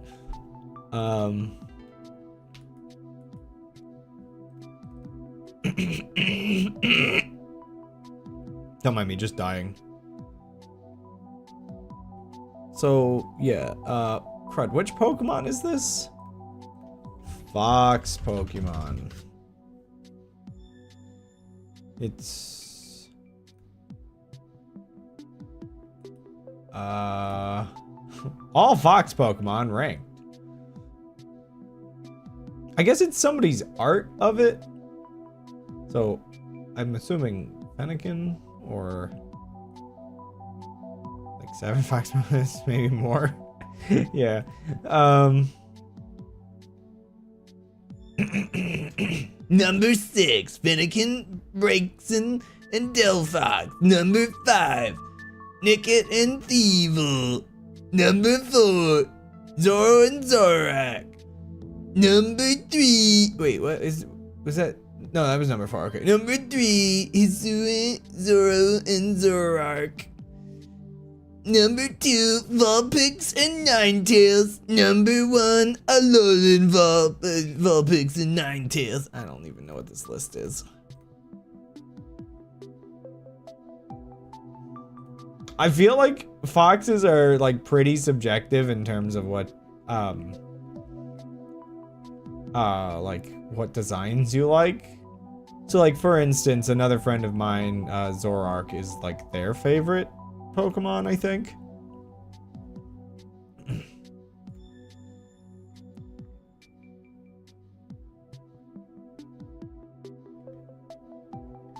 Speaker 1: Don't mind me, just dying. So, yeah, crud, which Pokemon is this? Fox Pokemon. It's... all Fox Pokemon ranked. I guess it's somebody's art of it. So, I'm assuming Fennekin or like 7 Fox Pokemon, maybe more. Yeah. Number 6, Fennekin, Braixen, and Delphox. Number 5, Nickit and Thievul. Number 4, Zoro and Zorak. Number 3, wait, was that? No, that was number 4, okay. Number 3, Hisui, Zoro, and Zorak. Number 2, Vulpix and Ninetales. Number 1, Alolan Vulpix and Ninetales. I don't even know what this list is. I feel like foxes are like pretty subjective in terms of what like what designs you like. So, like, for instance, another friend of mine, Zoroark, is, like, their favorite Pokemon, I think.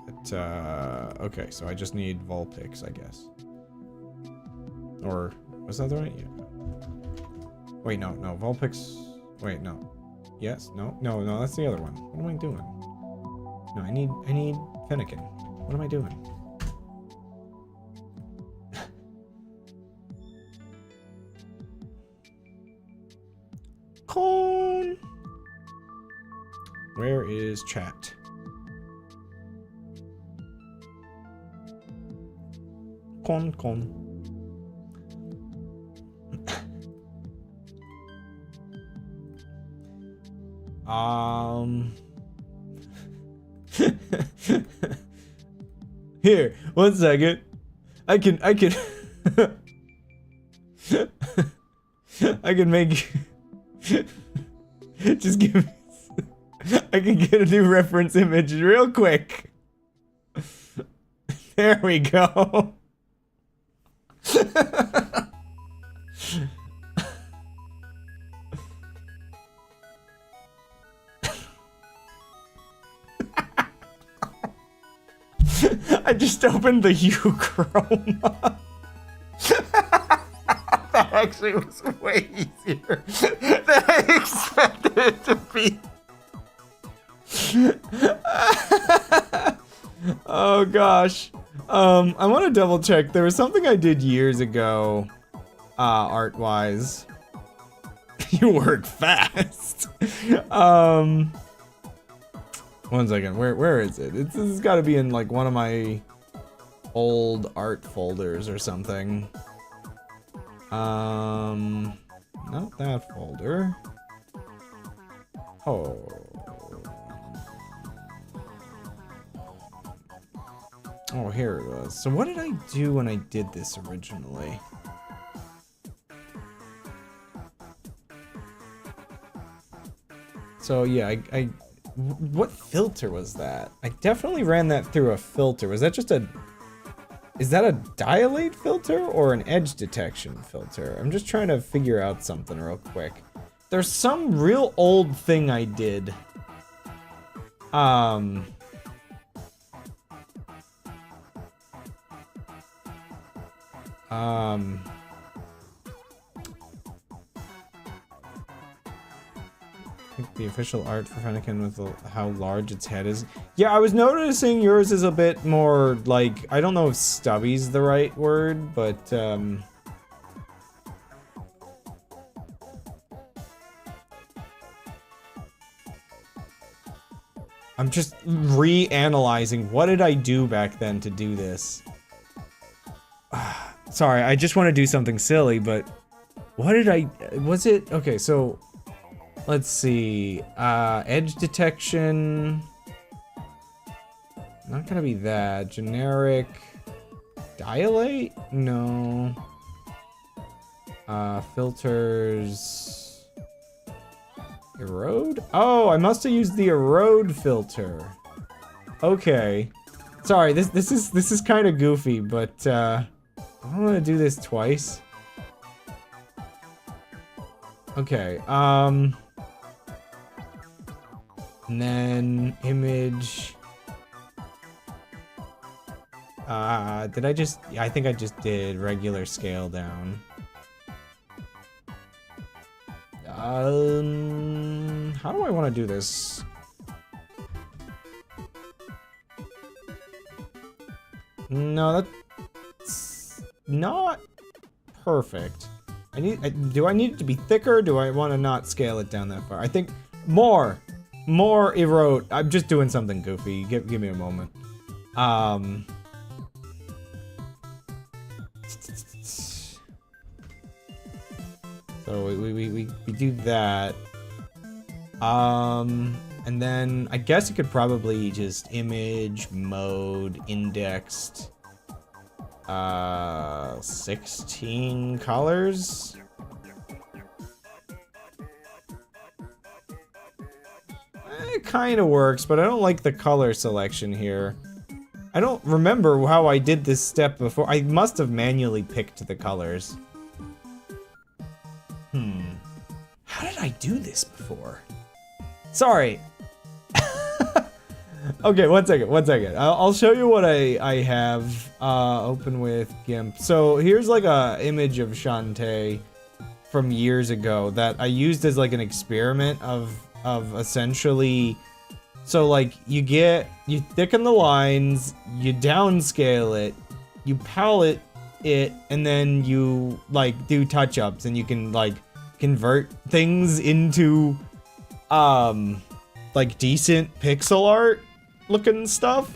Speaker 1: But, okay, so I just need Vulpix, I guess. Or, was that the right? Yeah. Wait, no, Vulpix. Wait, no. Yes, no, that's the other one. What am I doing? No, I need Fennekin. What am I doing? Con. Where is chat? Con. Here, 1 second. I can I can make just give me I can get a new reference image real quick. There we go. I just opened the hue chroma. That actually was way easier than I expected it to be. Oh gosh. I want to double check. There was something I did years ago, art-wise. You work fast. 1 second. Where is it? This has got to be in like one of my old art folders or something. Not that folder. Oh. Oh, here it was. So what did I do when I did this originally? So yeah, what filter was that? I definitely ran that through a filter. Was that just a... Is that a dilate filter or an edge detection filter? I'm just trying to figure out something real quick. There's some real old thing I did. The official art for Fennekin with how large its head is. Yeah, I was noticing yours is a bit more like, I don't know if stubby's the right word, but I'm just reanalyzing what did I do back then to do this. Sorry, I just want to do something silly, but what did I... Was it... Okay, so... Let's see. Edge detection... Not gonna be that. Generic... Dilate? No. Filters... Erode? Oh, I must have used the erode filter. Okay. Sorry, this is kind of goofy, but I'm gonna do this twice. Okay, and then image. Did I just... Yeah, I think I just did regular scale down. How do I want to do this? No, that's not perfect. Do I need it to be thicker? Or do I want to not scale it down that far? I think more erode. I'm just doing something goofy. Give me a moment. So we do that. And then I guess you could probably just image mode indexed 16 colors. It kind of works, but I don't like the color selection here. I don't remember how I did this step before. I must have manually picked the colors. How did I do this before? Sorry. Okay, one second. I'll show you what I have open with GIMP. So here's like a image of Shantae from years ago that I used as like an experiment of essentially, so like you thicken the lines, you downscale it, you palette it, and then you like do touch-ups, and you can like convert things into like decent pixel art looking stuff.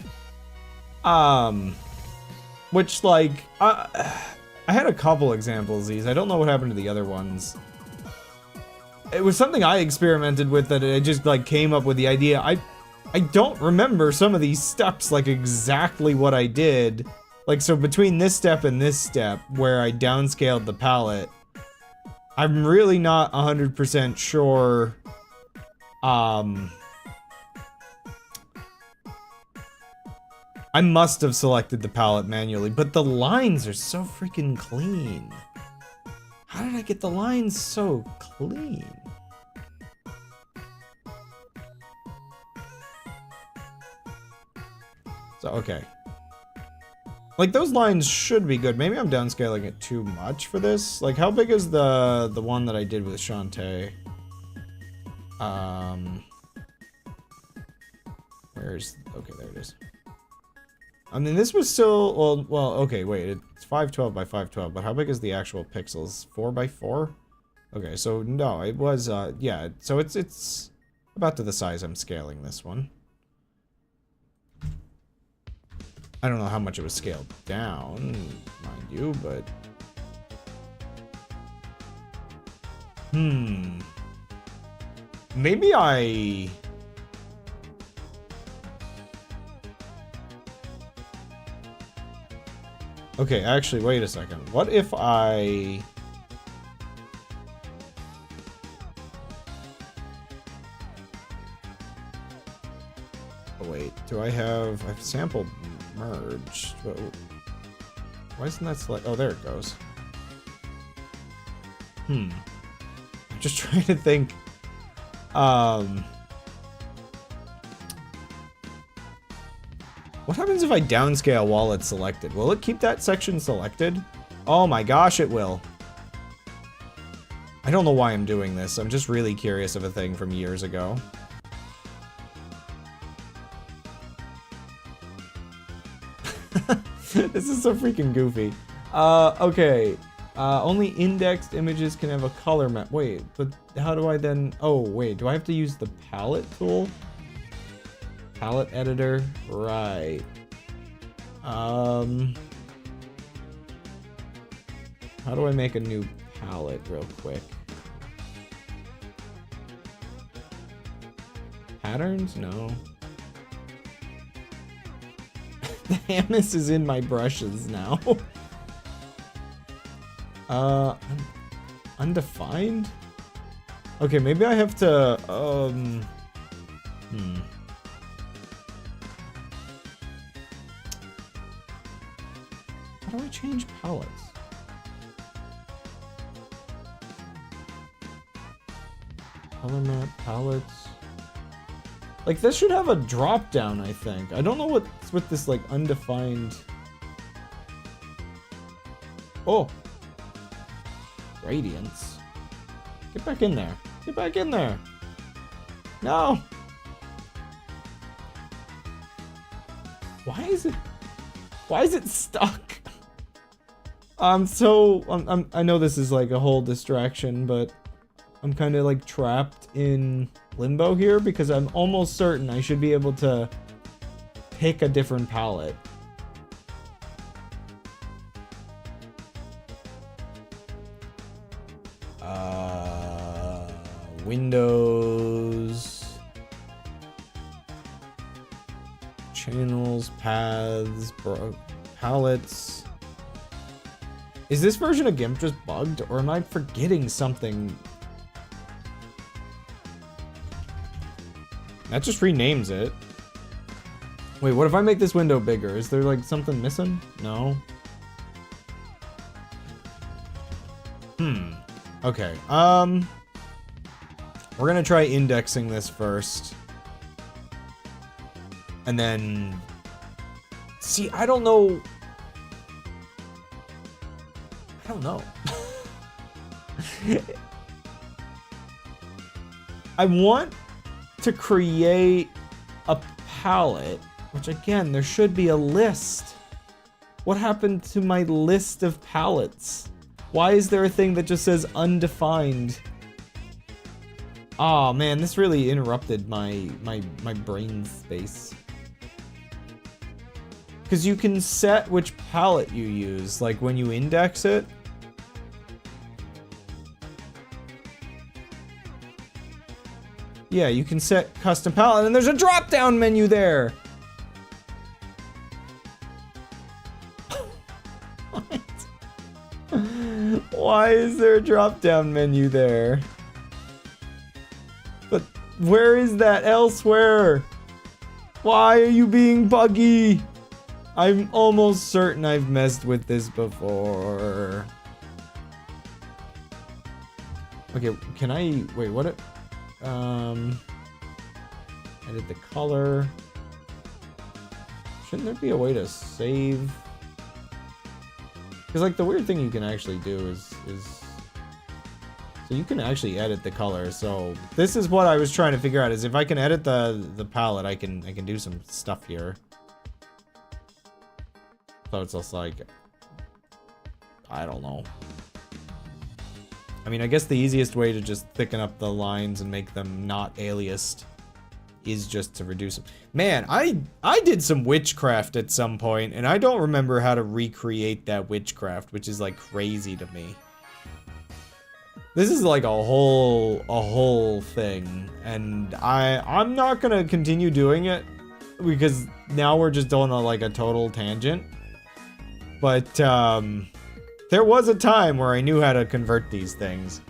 Speaker 1: Which like I had a couple examples of these. I don't know what happened to the other ones. It was something I experimented with that I just like came up with the idea. I don't remember some of these steps, like exactly what I did. Like, so between this step and this step where I downscaled the palette, I'm really not 100% sure. I must have selected the palette manually, but the lines are so freaking clean. How did I get the lines so clean? So, okay. Like, those lines should be good. Maybe I'm downscaling it too much for this. Like, how big is the one that I did with Shantae? Okay, there it is. I mean, this was still, well, okay, wait, it's 512 by 512, but how big is the actual pixels? 4 by 4? Okay, so no, it was, yeah, so it's about to the size I'm scaling this one. I don't know how much it was scaled down, mind you, but... Maybe I... Okay, actually, wait a second. What if I... Oh, wait. Do I have... I've sampled merged. Why isn't that select... Oh, there it goes. I'm just trying to think. What happens if I downscale while it's selected? Will it keep that section selected? Oh my gosh, it will. I don't know why I'm doing this. I'm just really curious of a thing from years ago. This is so freaking goofy. Okay. Only indexed images can have a color map. Wait, but how do I then... Oh, wait, do I have to use the palette tool? Palette editor? Right. How do I make a new palette real quick? Patterns? No. The Hamus is in my brushes now. Undefined? Okay, maybe I have to, How do I change palettes? Color map, palettes. Like, this should have a drop down, I think. I don't know what's with this, like, undefined... Oh! Gradients. Get back in there. Get back in there. No! Why is it stuck? I know this is like a whole distraction, but I'm kind of like trapped in limbo here because I'm almost certain I should be able to pick a different palette. Windows, channels, paths, palettes. Is this version of GIMP just bugged, or am I forgetting something? That just renames it. Wait, what if I make this window bigger? Is there like something missing? No. Okay. We're gonna try indexing this first. And then... See, I don't know... I want to create a palette, which again, there should be a list. What happened to my list of palettes? Why is there a thing that just says undefined? Oh man, this really interrupted my brain space. Because you can set which palette you use, like when you index it. Yeah, you can set custom palette, and there's a drop-down menu there! What? Why is there a drop-down menu there? But where is that elsewhere? Why are you being buggy? I'm almost certain I've messed with this before. Okay, can I... Wait, what... Edit the color. Shouldn't there be a way to save? Because, like, the weird thing you can actually do is... So you can actually edit the color, so... This is what I was trying to figure out, is if I can edit the palette, I can do some stuff here. So it's just like... I don't know. I mean, I guess the easiest way to just thicken up the lines and make them not aliased is just to reduce them. Man, I did some witchcraft at some point, and I don't remember how to recreate that witchcraft, which is like crazy to me. This is like a whole thing, and I'm not gonna continue doing it because now we're just on like a total tangent. But there was a time where I knew how to convert these things.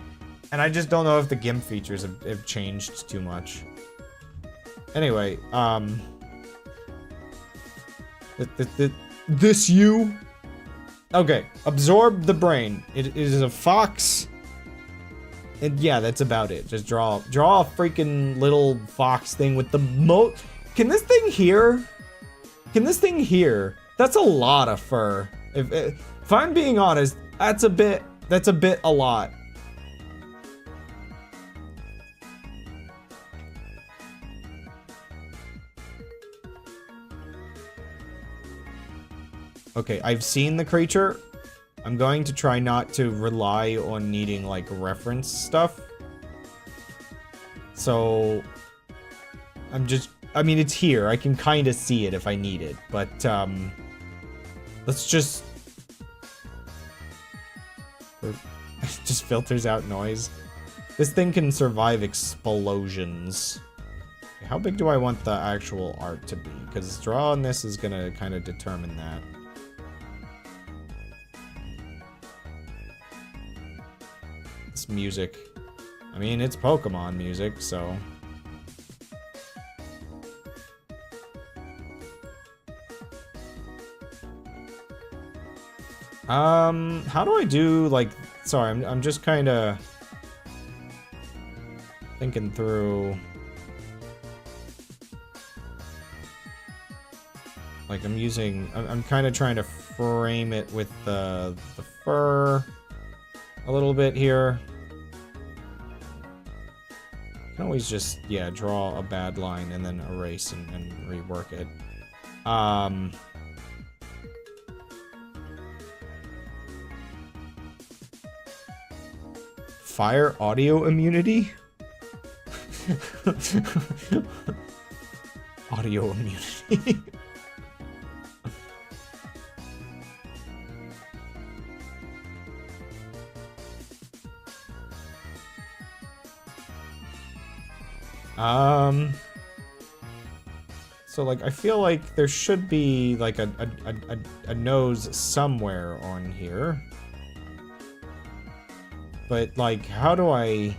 Speaker 1: And I just don't know if the GIMP features have changed too much. Anyway, this you? Okay, absorb the brain. It is a fox. And yeah, that's about it. Just draw a freaking little fox thing with the Can this thing hear? Can this thing hear? That's a lot of fur. If I'm being honest, that's a bit a lot. Okay, I've seen the creature. I'm going to try not to rely on needing, like, reference stuff. So... I mean, it's here. I can kind of see it if I need it, but, let's just... It just filters out noise. This thing can survive explosions. How big do I want the actual art to be? Because drawing this is gonna kind of determine that. This music. I mean, it's Pokemon music, so... How do I do, like... Sorry, I'm just kind of... thinking through... Like, I'm kind of trying to frame it with the fur a little bit here. You can always just, yeah, draw a bad line and then erase and rework it. Fire audio immunity? Audio immunity. So, like, I feel like there should be, like, a nose somewhere on here. But, like, how do I...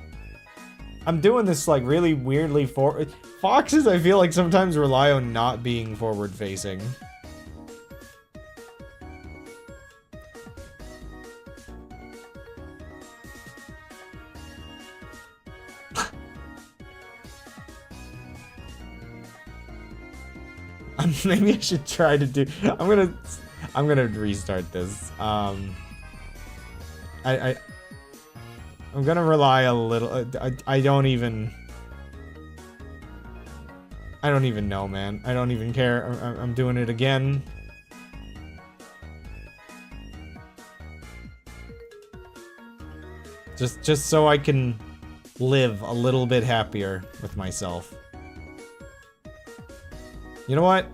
Speaker 1: I'm doing this, like, really weirdly Foxes, I feel like sometimes rely on not being forward-facing. Maybe I should try to do. I'm gonna restart this. I'm gonna rely a little. I don't even know, man. I don't even care. I'm doing it again. Just so I can live a little bit happier with myself. You know what?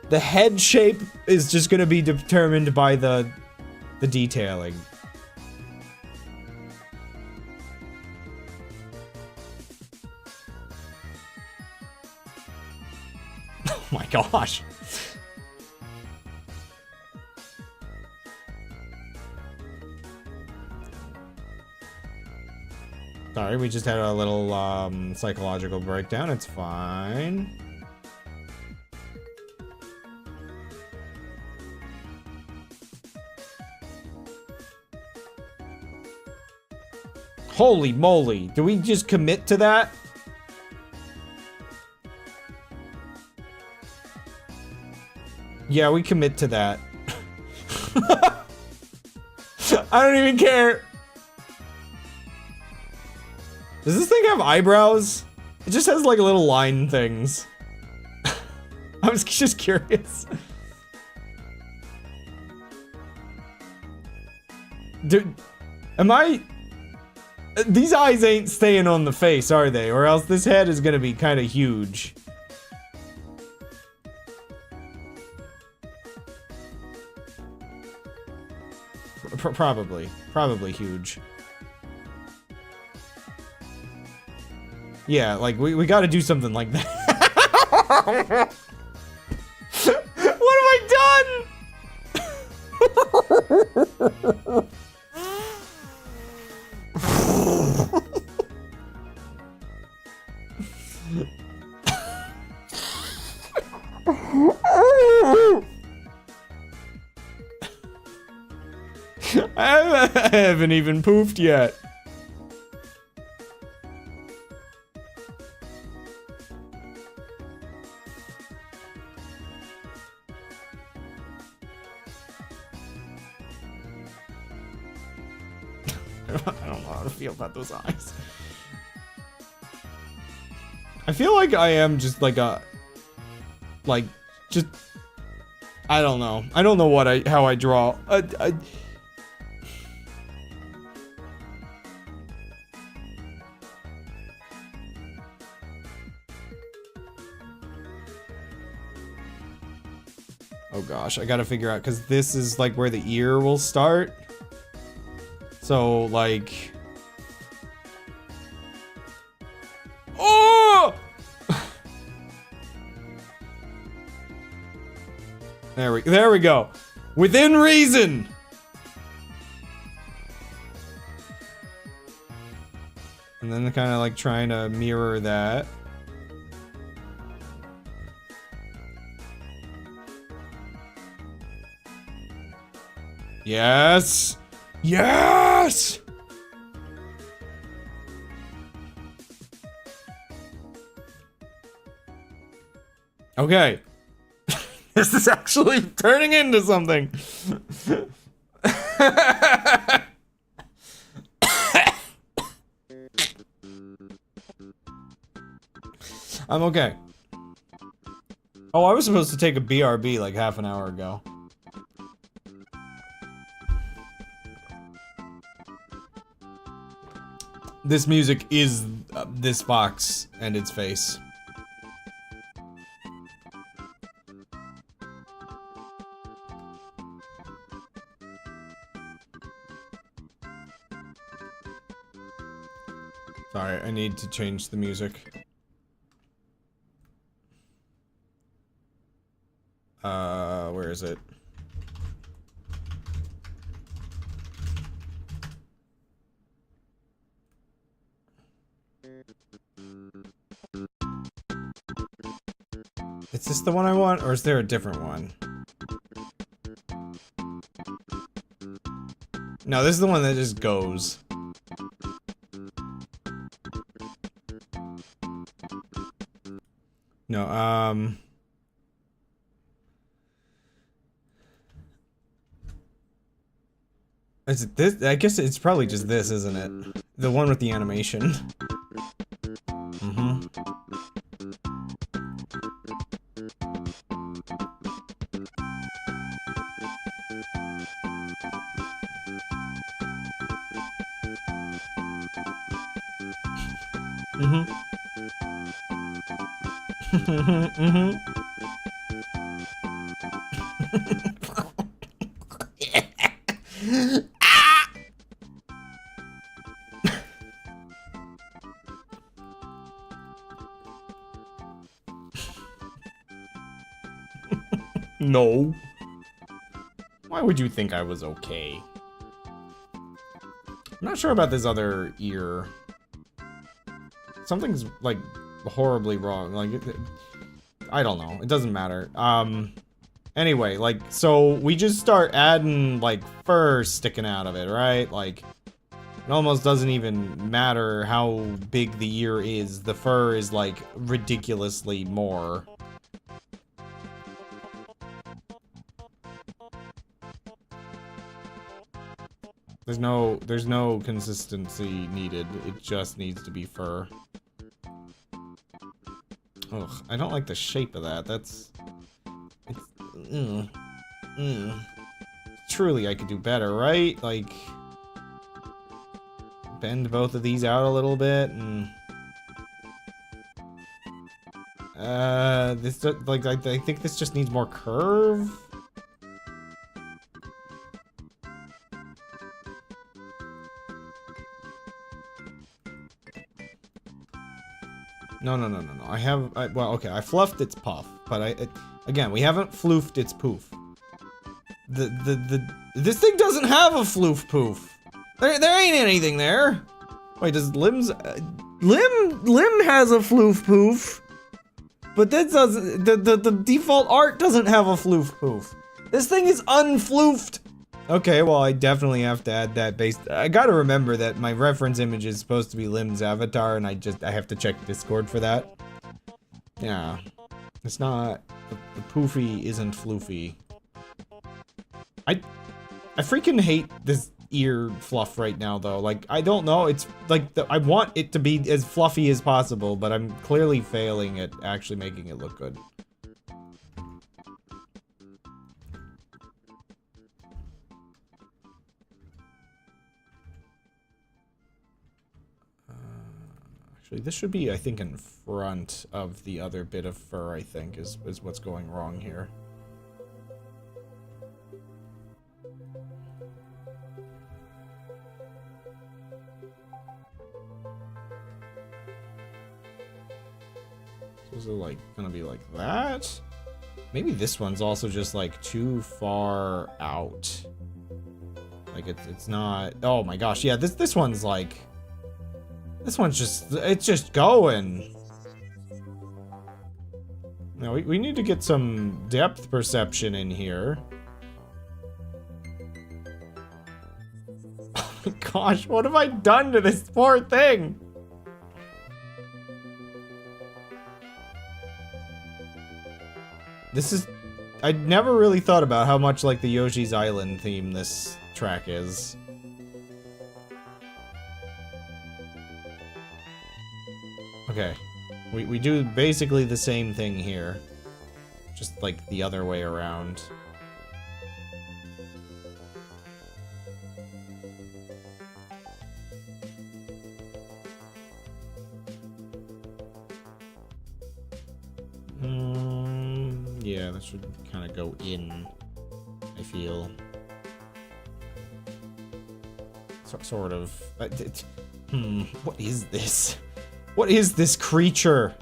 Speaker 1: The head shape is just gonna be determined by the detailing. Oh my gosh. Sorry, we just had a little psychological breakdown. It's fine. Holy moly, do we just commit to that? Yeah, we commit to that. I don't even care. Does this thing have eyebrows? It just has like little line things. I was just curious. Dude, am I... These eyes ain't staying on the face, are they? Or else this head is gonna be kind of huge. Probably huge. Yeah, like, we gotta do something like that. What have I done? I haven't even poofed yet. I don't know how to feel about those eyes. I feel like I am just like a... Like, just... I don't know. I don't know what how I draw. Oh gosh, I gotta figure out, because this is like where the ear will start. So, like... Oh! There we go. Within reason! And then kind of like trying to mirror that. Yes! Yes! Okay. This is actually turning into something. I'm okay. Oh, I was supposed to take a BRB like half an hour ago. This music is this box and its face. Sorry, I need to change the music. Where is it? Is this the one I want, or is there a different one? No, this is the one that just goes. No, is it this? I guess it's probably just this, isn't it? The one with the animation. Mm-hmm. Mm-hmm. Mm-hmm. Ah! No. Why would you think I was okay? I'm not sure about this other ear. Something's, like, horribly wrong. Like, I don't know. It doesn't matter. Anyway, like, so we just start adding, like, fur sticking out of it, right? Like, it almost doesn't even matter how big the ear is. The fur is, like, ridiculously more. There's no consistency needed. It just needs to be fur. Ugh, I don't like the shape of that. It's, Truly, I could do better, right? Like, bend both of these out a little bit, and this, like, I think this just needs more curve. No. Well, okay, I fluffed its puff, but again, we haven't floofed its poof. This thing doesn't have a floof poof. There ain't anything there. Wait, does Lim's, Lim has a floof poof, but that doesn't, the default art doesn't have a floof poof. This thing is unfloofed. Okay, well, I definitely have to add that I gotta remember that my reference image is supposed to be Lim's avatar, and I have to check Discord for that. Yeah. It's not... The poofy isn't floofy. I freaking hate this ear fluff right now, though. Like, I don't know, it's like, I want it to be as fluffy as possible, but I'm clearly failing at actually making it look good. Actually, this should be, I think, in front of the other bit of fur, I think, is what's going wrong here. So is it, like, gonna be like that? Maybe this one's also just, like, too far out. Like, it's not... Oh my gosh, yeah, this one's, like... This one's just, it's just going. Now, we need to get some depth perception in here. Oh my gosh, what have I done to this poor thing? This is, I never really thought about how much like the Yoshi's Island theme this track is. Okay, we do basically the same thing here, just like the other way around. Yeah, that should kind of go in, I feel. Sort of. What is this? What is this creature?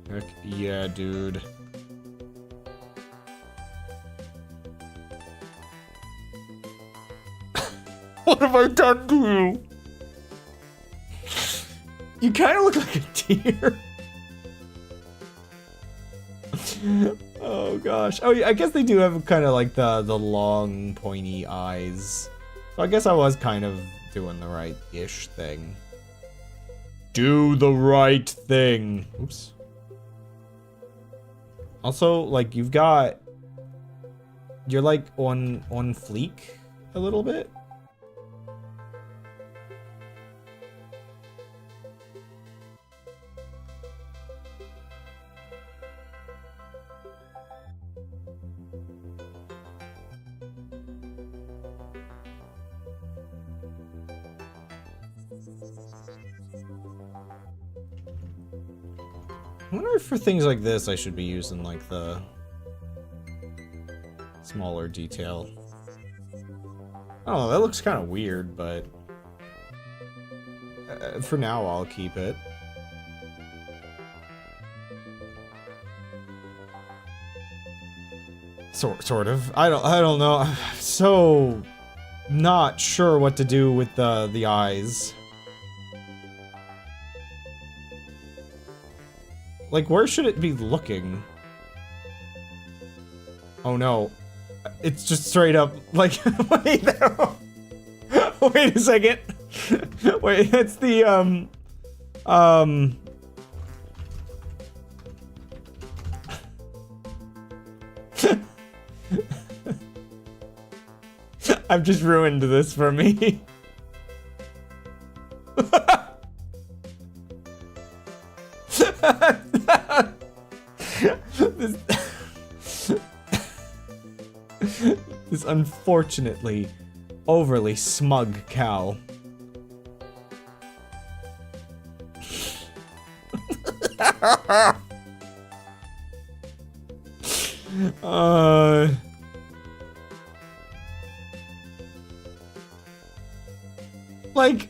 Speaker 1: Heck yeah, dude. have I done to you? You kind of look like a deer. Oh gosh. Oh yeah, I guess they do have kind of like the long pointy eyes. So I guess I was kind of doing the right-ish thing. Do the right thing. Oops. Also, like you're like on fleek a little bit. I wonder if for things like this I should be using like the smaller detail. Oh, that looks kind of weird, but for now I'll keep it. Sort of. I don't know. I'm so not sure what to do with the eyes. Like, where should it be looking? Oh no. It's just straight up, like, wait, no. Wait a second. Wait, it's the, I've just ruined this for me. This unfortunately overly smug cow. Like,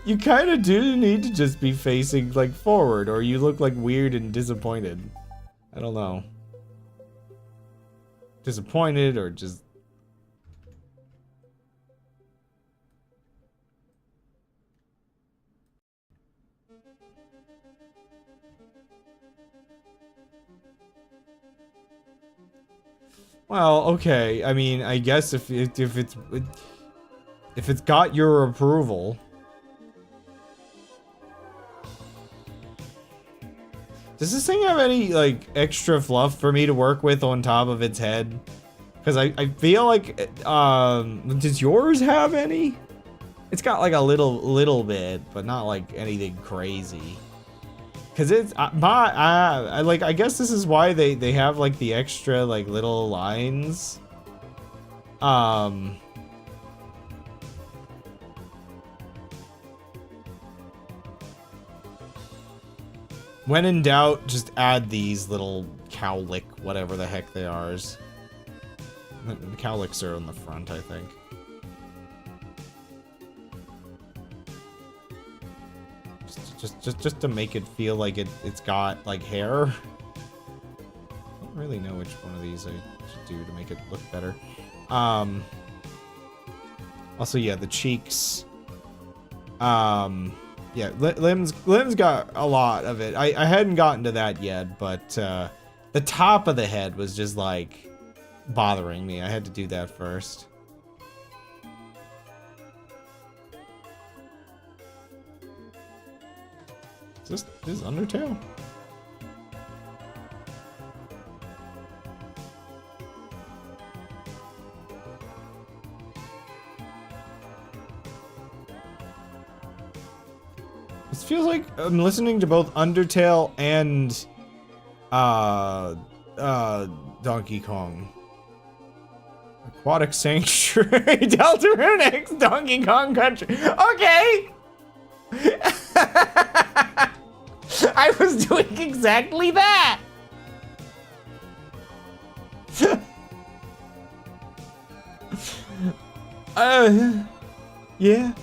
Speaker 1: you kind of do need to just be facing, like, forward, or you look, like, weird and disappointed. I don't know. Disappointed, or just... Well, okay. I mean, I guess if it's got your approval. Does this thing have any like extra fluff for me to work with on top of its head? Because I feel like does yours have any? It's got like a little bit, but not like anything crazy. Cause it's I guess this is why they have like the extra like little lines. When in doubt, just add these little cowlick, whatever the heck they are. The cowlicks are on the front, I think. Just to make it feel like it's got like hair. I don't really know which one of these I should do to make it look better. Also, yeah, the cheeks. Yeah, limbs got a lot of it. I hadn't gotten to that yet, but the top of the head was just like bothering me. I had to do that first. Is this Undertale? This feels like I'm listening to both Undertale and Donkey Kong. Aquatic Sanctuary, Deltarune X, Donkey Kong Country. Okay! I was doing exactly that! Yeah.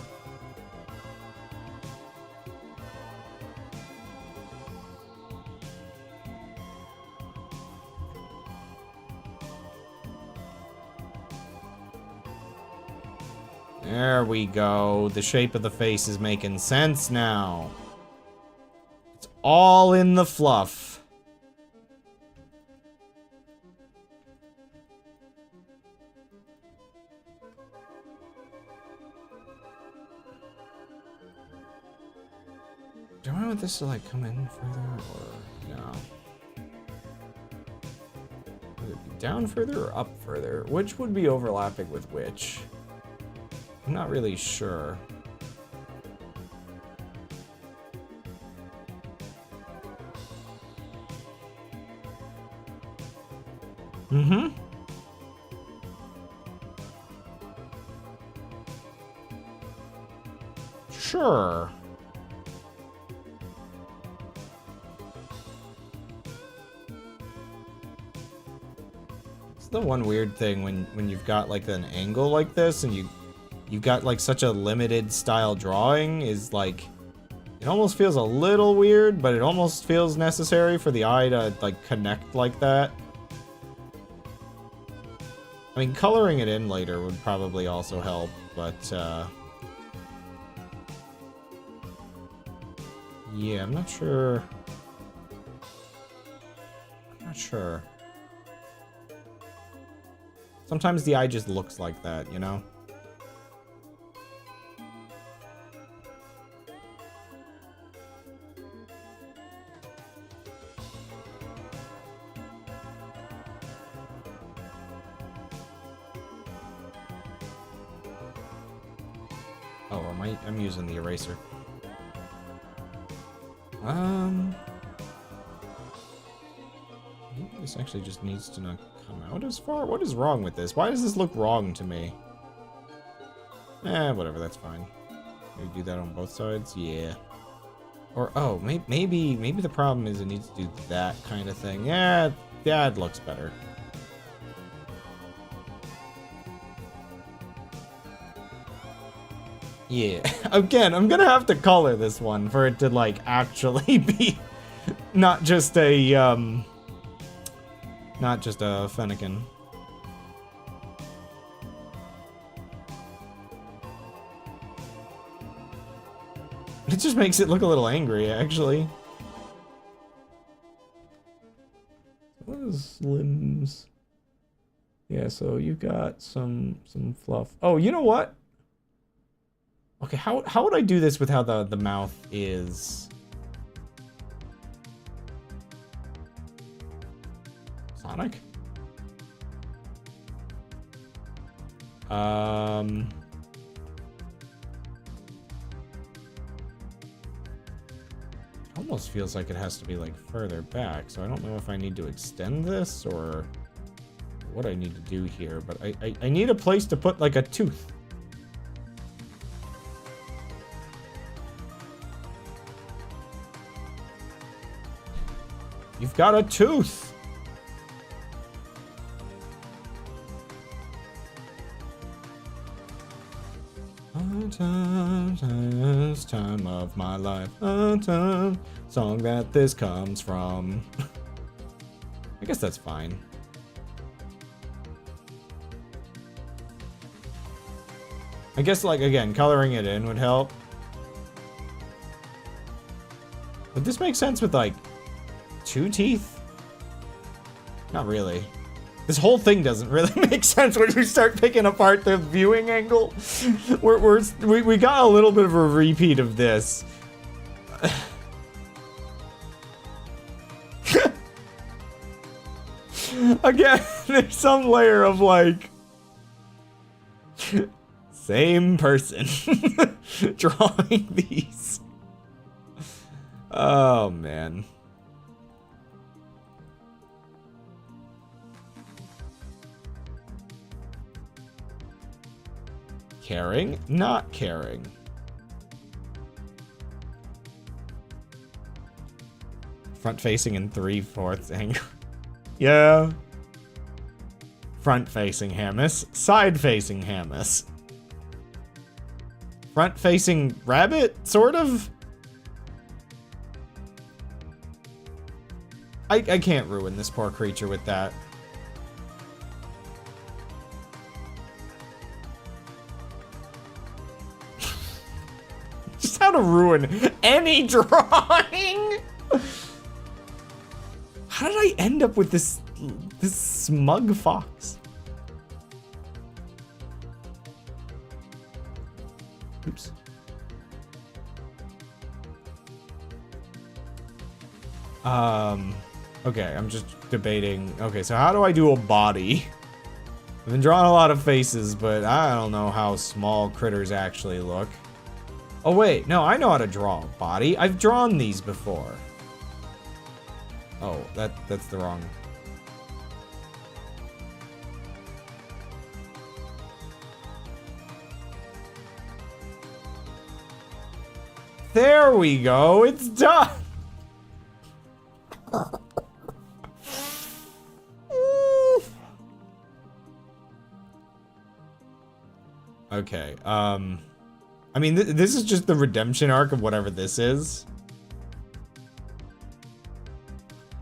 Speaker 1: There we go. The shape of the face is making sense now. It's all in the fluff. Do I want this to like come in further or no? Would it be down further or up further? Which would be overlapping with which? I'm not really sure. Mm-hmm. Sure. It's the one weird thing when you've got like an angle like this and you've got like such a limited style drawing is like it almost feels a little weird, but it almost feels necessary for the eye to like connect like that. I mean, coloring it in later would probably also help, but yeah, I'm not sure. I'm not sure. Sometimes the eye just looks like that, you know? Oh, I'm using the eraser. Maybe this actually just needs to not come out as far. What is wrong with this? Why does this look wrong to me? Whatever, that's fine. Maybe do that on both sides? Yeah. Or, oh, maybe the problem is it needs to do that kind of thing. Yeah, that looks better. Yeah. Again, I'm gonna have to color this one for it to, like, actually be not just a Fennekin. It just makes it look a little angry, actually. What is limbs? Yeah, so you got some fluff. Oh, you know what? Okay, how would I do this with how the mouth is? Sonic? Almost feels like it has to be like further back, so I don't know if I need to extend this or what I need to do here, but I need a place to put like a tooth. You've got a tooth! This time of my life, song that this comes from. I guess that's fine. I guess, like, again, coloring it in would help. Would this make sense with, like, 2 teeth? Not really. This whole thing doesn't really make sense when we start picking apart the viewing angle. We got a little bit of a repeat of this. Again, there's some layer of like same person drawing these. Oh man. Caring, not caring. Front facing in 3/4 angle. Yeah. Front facing Hamus, side facing Hamus. Front facing rabbit, sort of? I can't ruin this poor creature with that. how to ruin any drawing. How did I end up with this smug fox? Oops. Okay, I'm just debating. Okay, so how do I do a body? I've been drawing a lot of faces, but I don't know how small critters actually look. Oh wait, no, I know how to draw a body. I've drawn these before. Oh, that's the wrong. There we go, it's done. Okay, I mean, this is just the redemption arc of whatever this is.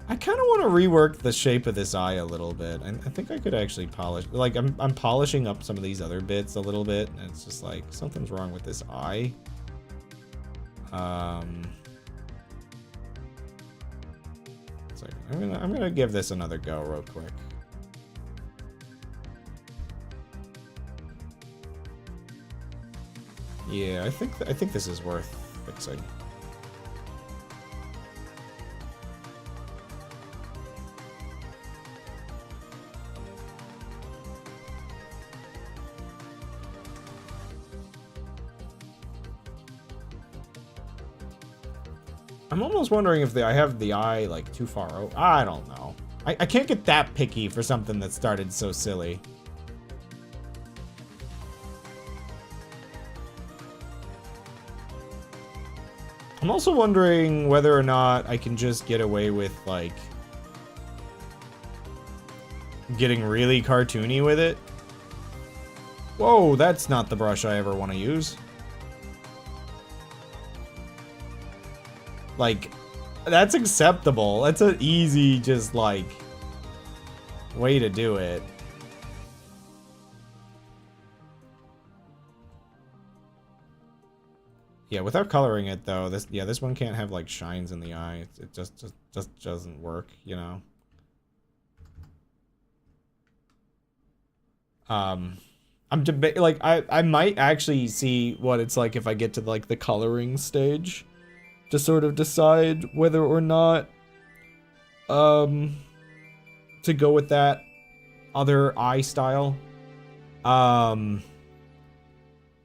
Speaker 1: I kind of want to rework the shape of this eye a little bit. I think I could actually polish, like, I'm polishing up some of these other bits a little bit, and it's just like, something's wrong with this eye. So I'm gonna give this another go real quick. Yeah, I think this is worth fixing. I'm almost wondering if I have the eye like too far out. I don't know. I can't get that picky for something that started so silly. I'm also wondering whether or not I can just get away with, like, getting really cartoony with it. Whoa, that's not the brush I ever want to use. Like, that's acceptable. That's an easy, just, like, way to do it. Yeah, without coloring it though, this one can't have like shines in the eye. It just doesn't work, you know. I'm debating, like, I might actually see what it's like if I get to like the coloring stage to sort of decide whether or not to go with that other eye style.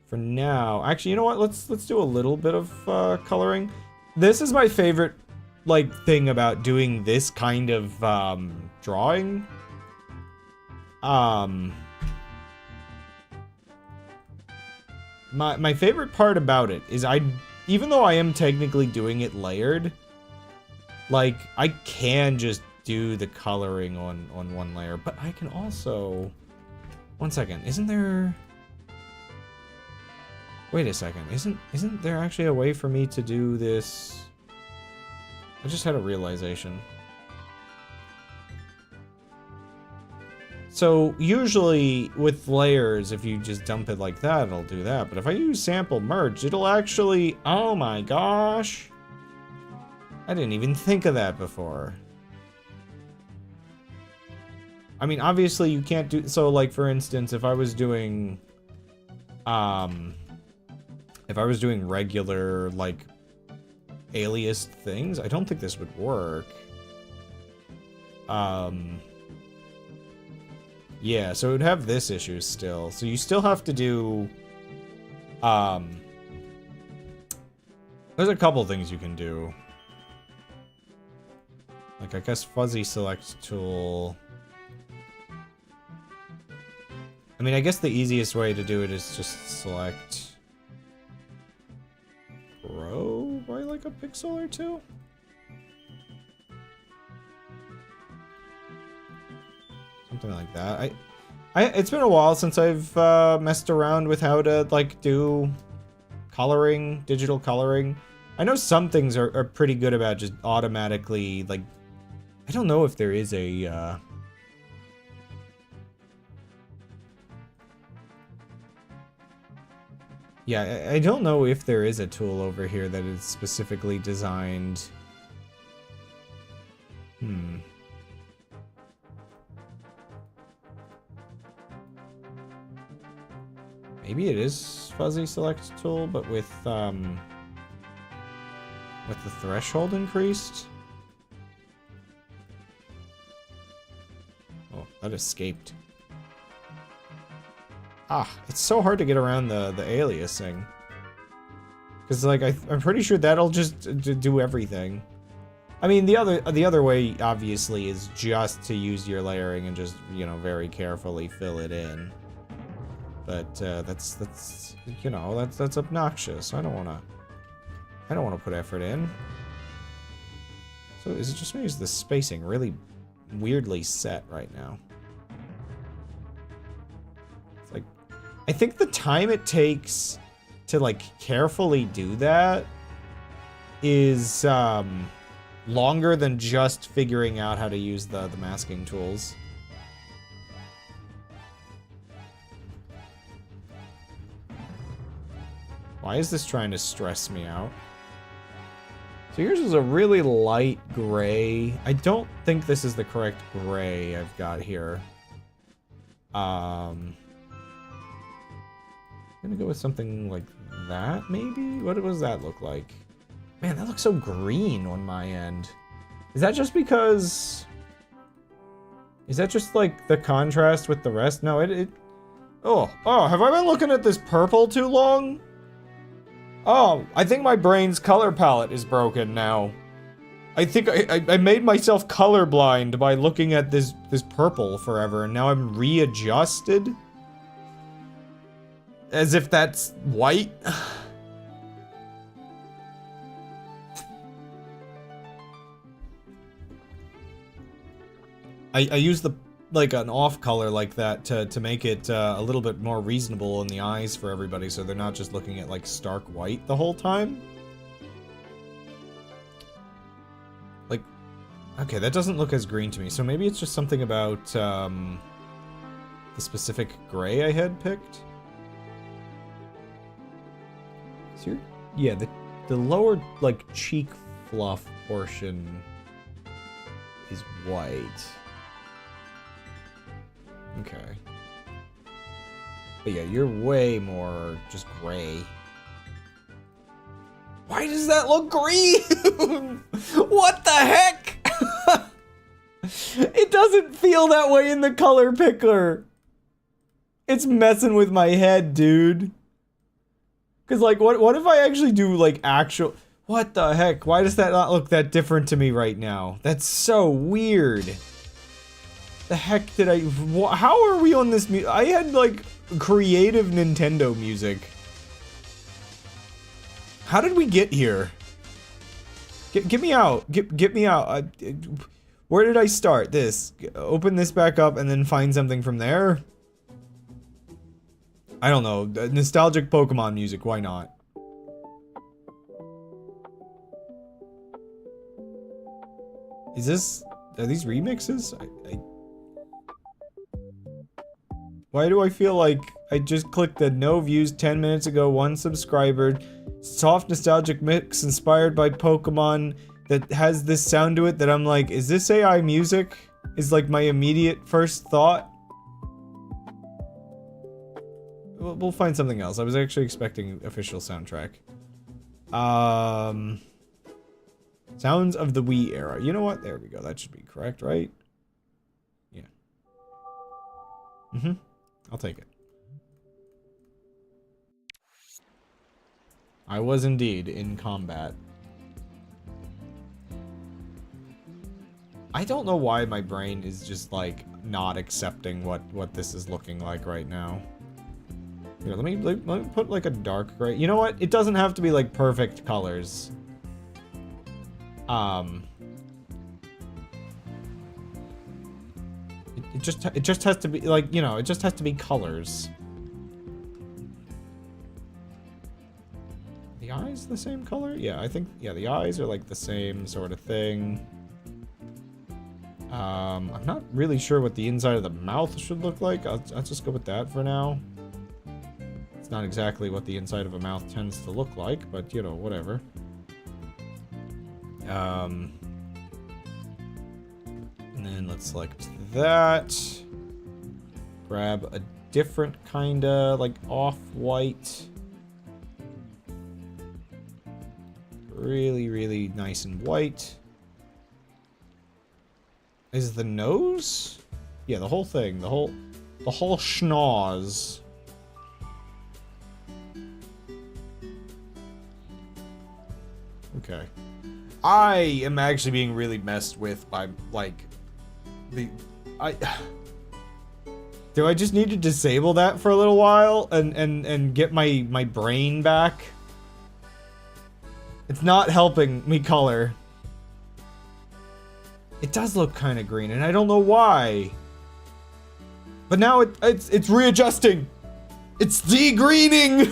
Speaker 1: For now, actually, you know what? Let's do a little bit of coloring. This is my favorite, like, thing about doing this kind of drawing. My favorite part about it is even though I am technically doing it layered, like, I can just do the coloring on one layer, but I can also, one second, isn't there? Wait a second, isn't there actually a way for me to do this? I just had a realization. So usually with layers, if you just dump it like that, it'll do that. But if I use sample merge, it'll actually, oh my gosh. I didn't even think of that before. I mean, obviously you can't do, so like for instance, if I was doing regular, like, alias things, I don't think this would work. Yeah, so it would have this issue still. So you still have to do, there's a couple things you can do. Like, I guess fuzzy select tool. I mean, I guess the easiest way to do it is just select grow by like a pixel or two. Something like that. It's been a while since I've messed around with how to like do coloring, digital coloring. I know some things are pretty good about just automatically, like, I don't know if there is a Yeah, I don't know if there is a tool over here that is specifically designed. Maybe it is fuzzy select tool, but with the threshold increased. Oh, that escaped. Ah, it's so hard to get around the aliasing. Because like I'm pretty sure that'll just do everything. I mean, the other way obviously is just to use your layering and just, you know, very carefully fill it in. But that's you know, that's obnoxious. I don't wanna put effort in. So is it just me, or is the spacing really weirdly set right now? It's like, I think the time it takes to like carefully do that is longer than just figuring out how to use the masking tools. Why is this trying to stress me out? So yours is a really light gray. I don't think this is the correct gray I've got here. I'm gonna go with something like that, maybe? What does that look like? Man, that looks so green on my end. Is that just because... Is that just like the contrast with the rest? No, Oh, have I been looking at this purple too long? Oh, I think my brain's color palette is broken now. I think I made myself colorblind by looking at this purple forever, and now I'm readjusted? As if that's white? I use the like an off color like that to make it a little bit more reasonable in the eyes for everybody, so they're not just looking at like stark white the whole time. Like, okay, that doesn't look as green to me, so maybe it's just something about the specific gray I had picked. So yeah, the lower like cheek fluff portion is white. Okay. But yeah, you're way more just gray. Why does that look green? What the heck? It doesn't feel that way in the color picker. It's messing with my head, dude. Cause like, what if I actually do like actual... What the heck? Why does that not look that different to me right now? That's so weird. The heck did I... How are we on this I had, like, creative Nintendo music. How did we get here? Get me out. Get me out. Where did I start? This. Open this back up and then find something from there? I don't know. Nostalgic Pokemon music. Why not? Is this... Are these remixes? Why do I feel like I just clicked the no views 10 minutes ago, 1 subscriber, soft nostalgic mix inspired by Pokemon that has this sound to it that I'm like, is this AI music? Is like my immediate first thought. We'll find something else. I was actually expecting official soundtrack. Sounds of the Wii era. You know what? There we go. That should be correct, right? Yeah. Mm-hmm. I'll take it. I was indeed in combat. I don't know why my brain is just like not accepting what this is looking like right now. Here, let me put like a dark gray. You know what? It doesn't have to be like perfect colors. It just has to be like, you know, it just has to be colors. The eyes the same color? Yeah, I think, yeah, the eyes are like the same sort of thing. I'm not really sure what the inside of the mouth should look like. I'll just go with that for now. It's not exactly what the inside of a mouth tends to look like, but, you know, whatever. And then let's select that. Grab a different kinda, like, off-white. Really, really nice and white. Is the nose? Yeah, the whole thing. The whole schnoz. Okay. I am actually being really messed with by, like, do I just need to disable that for a little while and get my brain back? It's not helping me color. It does look kind of green, and I don't know why. But now it's readjusting. It's de-greening.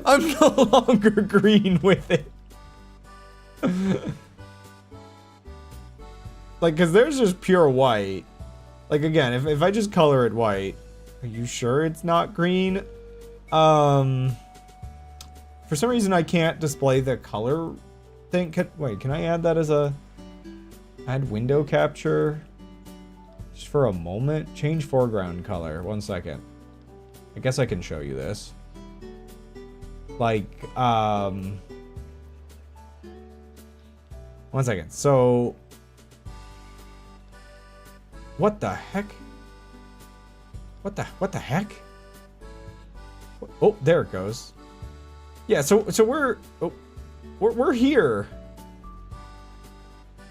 Speaker 1: I'm no longer green with it. Like, cause there's just pure white. Like, again, if I just color it white, are you sure it's not green? For some reason I can't display the color thing. Wait, can I add that as a... Add window capture? Just for a moment? Change foreground color. 1 second. I guess I can show you this. Like, 1 second. So... What the heck? What the heck? Oh, there it goes. Yeah, so we're here.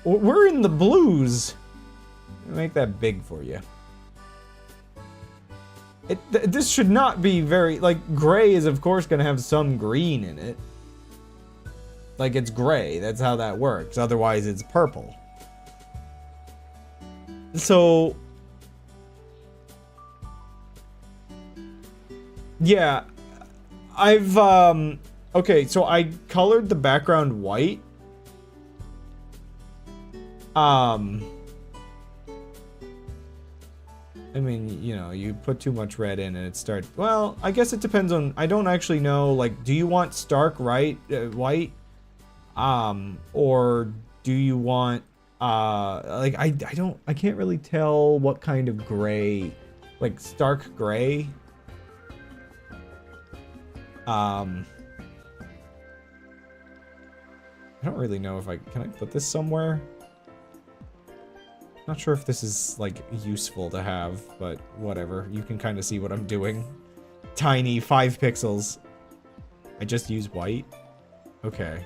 Speaker 1: We're in the blues. Make that big for you. This should not be very, like, gray is of course gonna have some green in it. Like, it's gray, that's how that works. Otherwise it's purple. So, yeah, I've, okay, so I colored the background white. I mean, you know, you put too much red in and it starts, well, I guess it depends on, I don't actually know, like, do you want stark white? Or do you want, like, I can't really tell what kind of gray, like, stark gray. I don't really know if can I put this somewhere? Not sure if this is, like, useful to have, but whatever. You can kind of see what I'm doing. Tiny 5 pixels. I just use white. Okay.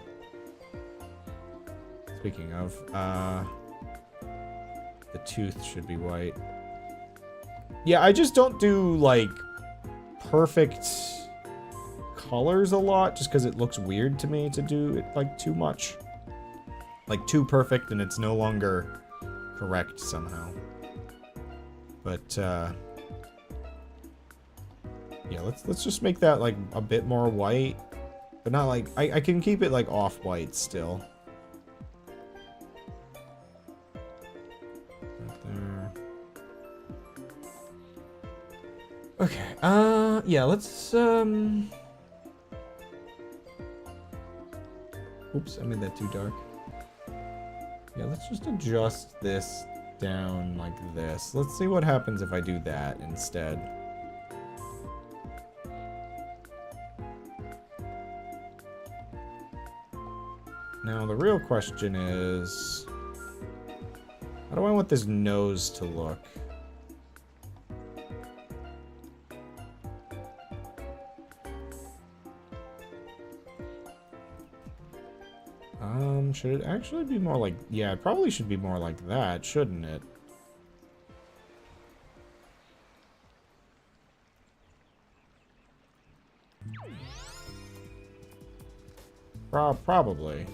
Speaker 1: Speaking of, the tooth should be white. Yeah, I just don't do, like, perfect colors a lot, just because it looks weird to me to do it, like, too much. Like, too perfect, and it's no longer correct somehow. But, yeah, let's just make that, like, a bit more white. But not, like, I can keep it, like, off-white still. Okay, yeah, let's, oops, I made that too dark. Yeah, let's just adjust this down like this. Let's see what happens if I do that instead. Now, the real question is, how do I want this nose to look? Should it actually be more like... Yeah, it probably should be more like that, shouldn't it? Probably.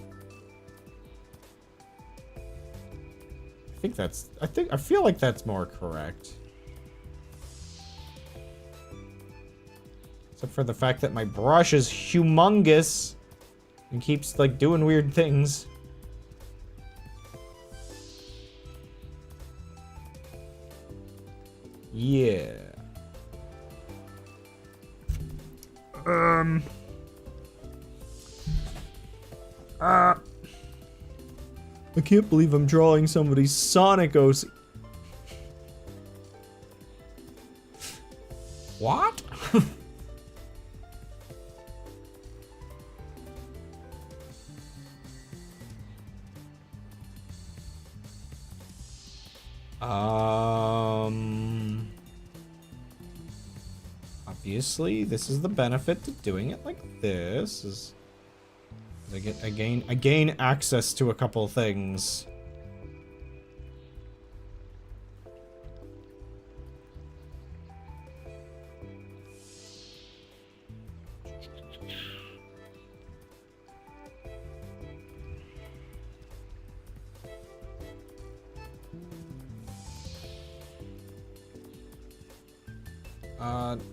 Speaker 1: I feel like that's more correct. Except for the fact that my brush is humongous and keeps, like, doing weird things. Yeah. I can't believe I'm drawing somebody's Sonic OC. What? Obviously, this is the benefit to doing it like this. Is I gain access to a couple things.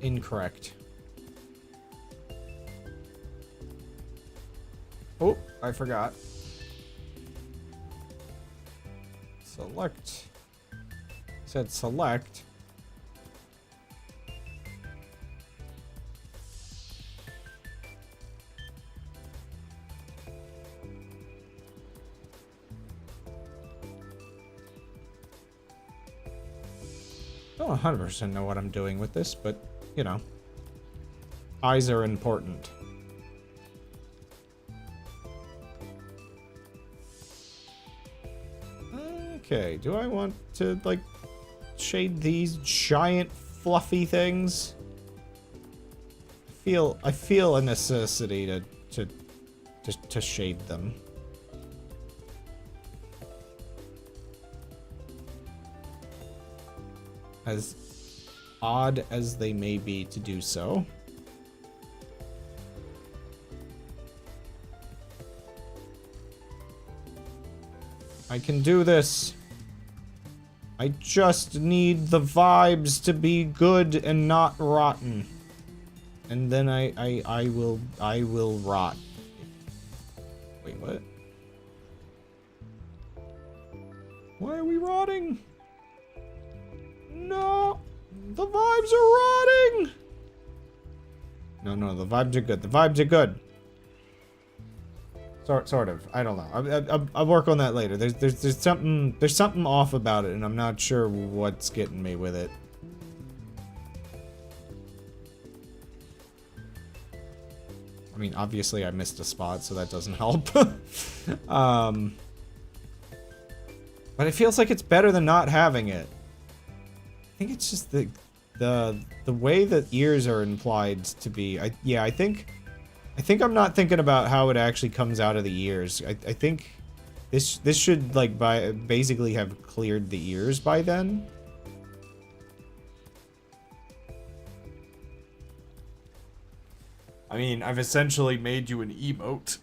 Speaker 1: Incorrect. Oh, I forgot. Select. Said select. Don't 100% know what I'm doing with this, but, you know. Eyes are important. Okay, do I want to, like, shade these giant fluffy things? I feel a necessity to shade them. As odd as they may be to do so. I can do this. I just need the vibes to be good and not rotten. And then I will rot. Wait, what? Why are we rotting? No! The vibes are rotting! No, the vibes are good. The vibes are good. Sort of. I don't know. I'll work on that later. There's something off about it, and I'm not sure what's getting me with it. I mean, obviously I missed a spot, so that doesn't help. But it feels like it's better than not having it. I think it's just the way that ears are implied to be. I think I'm not thinking about how it actually comes out of the ears. I think this should like basically have cleared the ears by then. I mean, I've essentially made you an emote.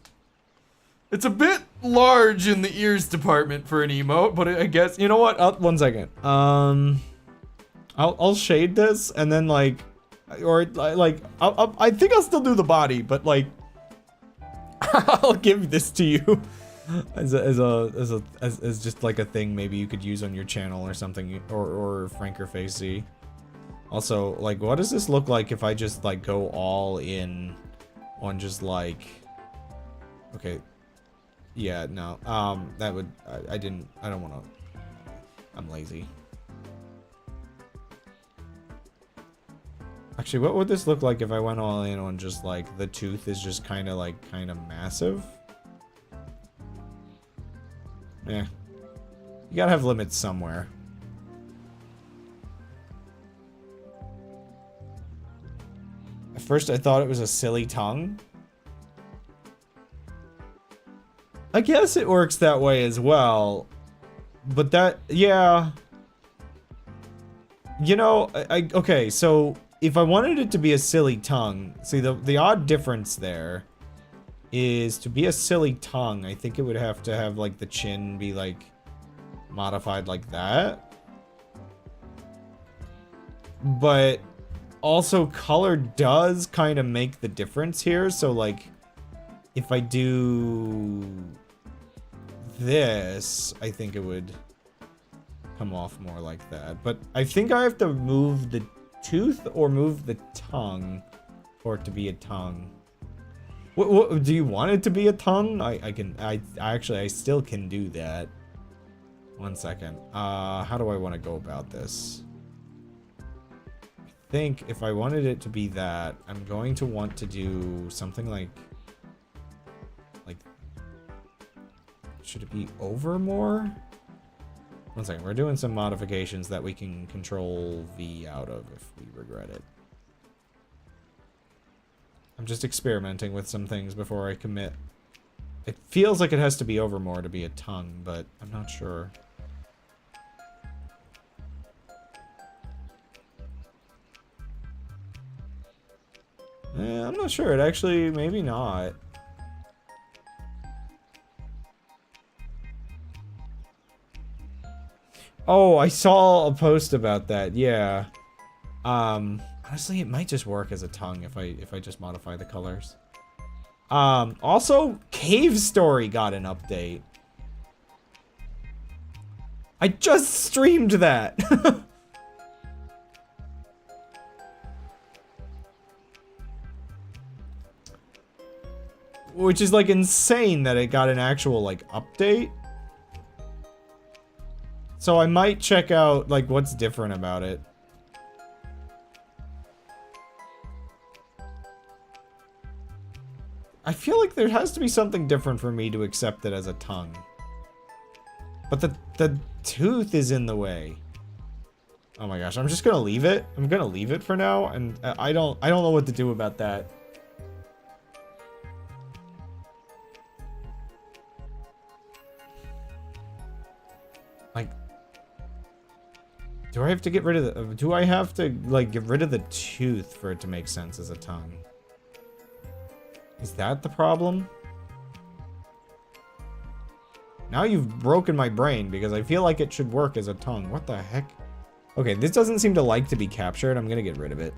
Speaker 1: It's a bit large in the ears department for an emote, but I guess, you know what? One second. I'll shade this and then like, or like, I think I'll still do the body, but like, I'll give this to you as just like a thing maybe you could use on your channel or something, or Franker Facey. Also, like, what does this look like if I just like go all in on just like, okay, yeah, no, that would, I don't want to, I'm lazy. Actually, what would this look like if I went all in on just like the tooth is just kind of massive? Yeah. You gotta have limits somewhere. At first I thought it was a silly tongue. I guess it works that way as well. But that, yeah. You know, okay, so if I wanted it to be a silly tongue, see the odd difference there is to be a silly tongue, I think it would have to have like the chin be like modified like that. But also color does kind of make the difference here, so like if I do this, I think it would come off more like that. But I think I have to move the tooth or move the tongue for it to be a tongue. What do you want it to be a tongue? I actually still can do that. One second. How do I want to go about this? I think if I wanted it to be that, I'm going to want to do something like should it be over more? One second, we're doing some modifications that we can control V out of if we regret it. I'm just experimenting with some things before I commit. It feels like it has to be over more to be a tongue, but I'm not sure. I'm not sure. It actually, maybe not. Oh, I saw a post about that. Yeah. Honestly, it might just work as a tongue if I just modify the colors. Also, Cave Story got an update. I just streamed that. Which is like insane that it got an actual like update. So I might check out like what's different about it. I feel like there has to be something different for me to accept it as a tongue. But the tooth is in the way. Oh my gosh, I'm just gonna leave it. I'm gonna leave it for now, and I don't know what to do about that. Like, do I have to get rid of the, do I have to like get rid of the tooth for it to make sense as a tongue? Is that the problem? Now you've broken my brain because I feel like it should work as a tongue. What the heck? Okay, this doesn't seem to like to be captured. I'm gonna get rid of it.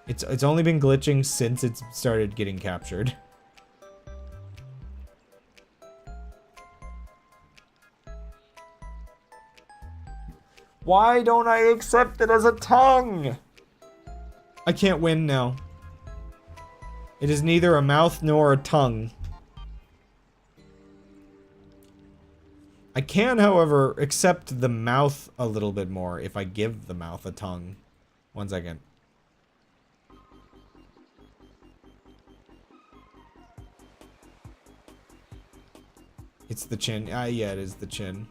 Speaker 1: It's only been glitching since it started getting captured. Why don't I accept it as a tongue? I can't win now. It is neither a mouth nor a tongue. I can, however, accept the mouth a little bit more if I give the mouth a tongue. One second. It's the chin. Yeah, it is the chin.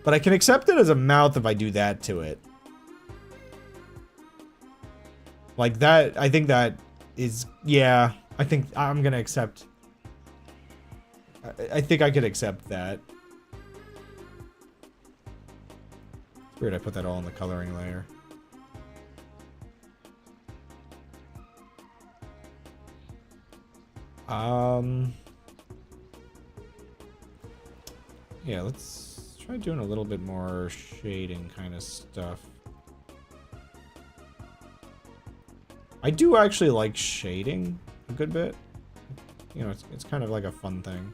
Speaker 1: But I can accept it as a mouth if I do that to it. Like that, I think that is, yeah, I think I'm gonna accept. I think I could accept that. It's weird I put that all in the coloring layer. Yeah, let's try doing a little bit more shading kind of stuff. I do actually like shading a good bit. You know, it's kind of like a fun thing.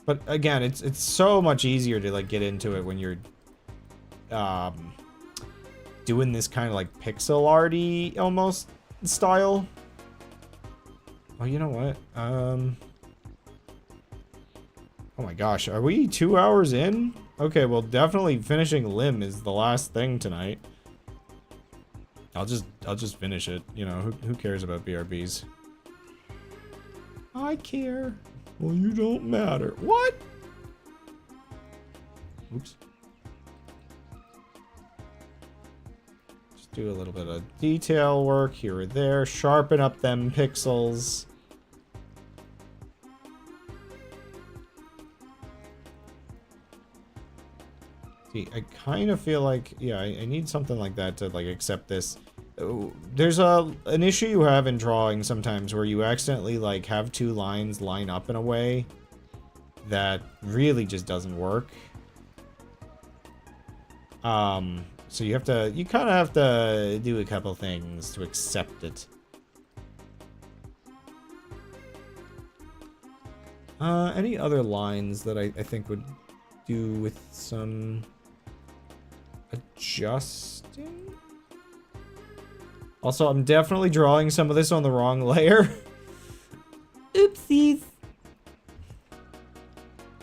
Speaker 1: But again, it's so much easier to like get into it when you're doing this kind of like pixel arty almost style. Oh, you know what? Oh my gosh, are we 2 hours in? Okay, well, definitely finishing Limb is the last thing tonight. I'll just finish it. You know, who cares about BRBs? I care. Well, you don't matter. What? Oops. Just do a little bit of detail work here or there. Sharpen up them pixels. See, I kind of feel like, yeah, I need something like that to like accept this. There's an issue you have in drawing sometimes where you accidentally like have two lines line up in a way that really just doesn't work. So you kind of have to do a couple things to accept it. Any other lines that I think would do with some adjusting? Also, I'm definitely drawing some of this on the wrong layer. Oopsies.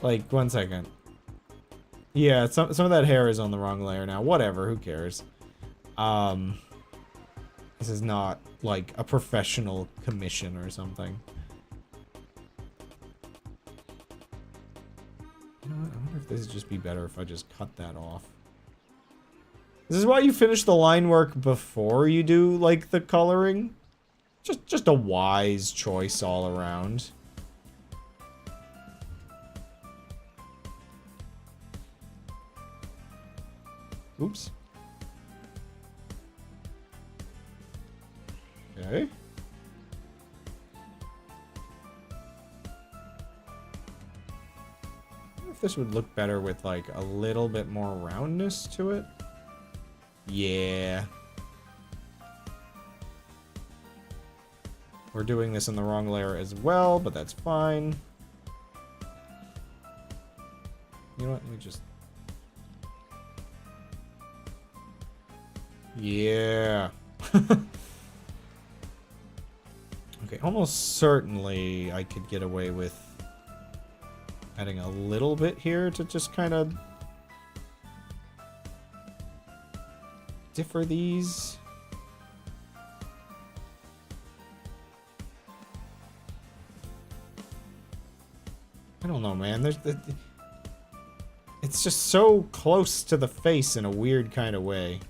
Speaker 1: Like, 1 second. Yeah, some of that hair is on the wrong layer now. Whatever, who cares? This is not, like, a professional commission or something. You know what? I wonder if this would just be better if I just cut that off. This is why you finish the line work before you do, like, the coloring. Just a wise choice all around. Oops. Okay. I wonder if this would look better with, like, a little bit more roundness to it. Yeah. We're doing this in the wrong layer as well, but that's fine. You know what? Let me just... Yeah. Okay, almost certainly I could get away with adding a little bit here to just kind of differ these. I don't know, man. It's just so close to the face in a weird kind of way.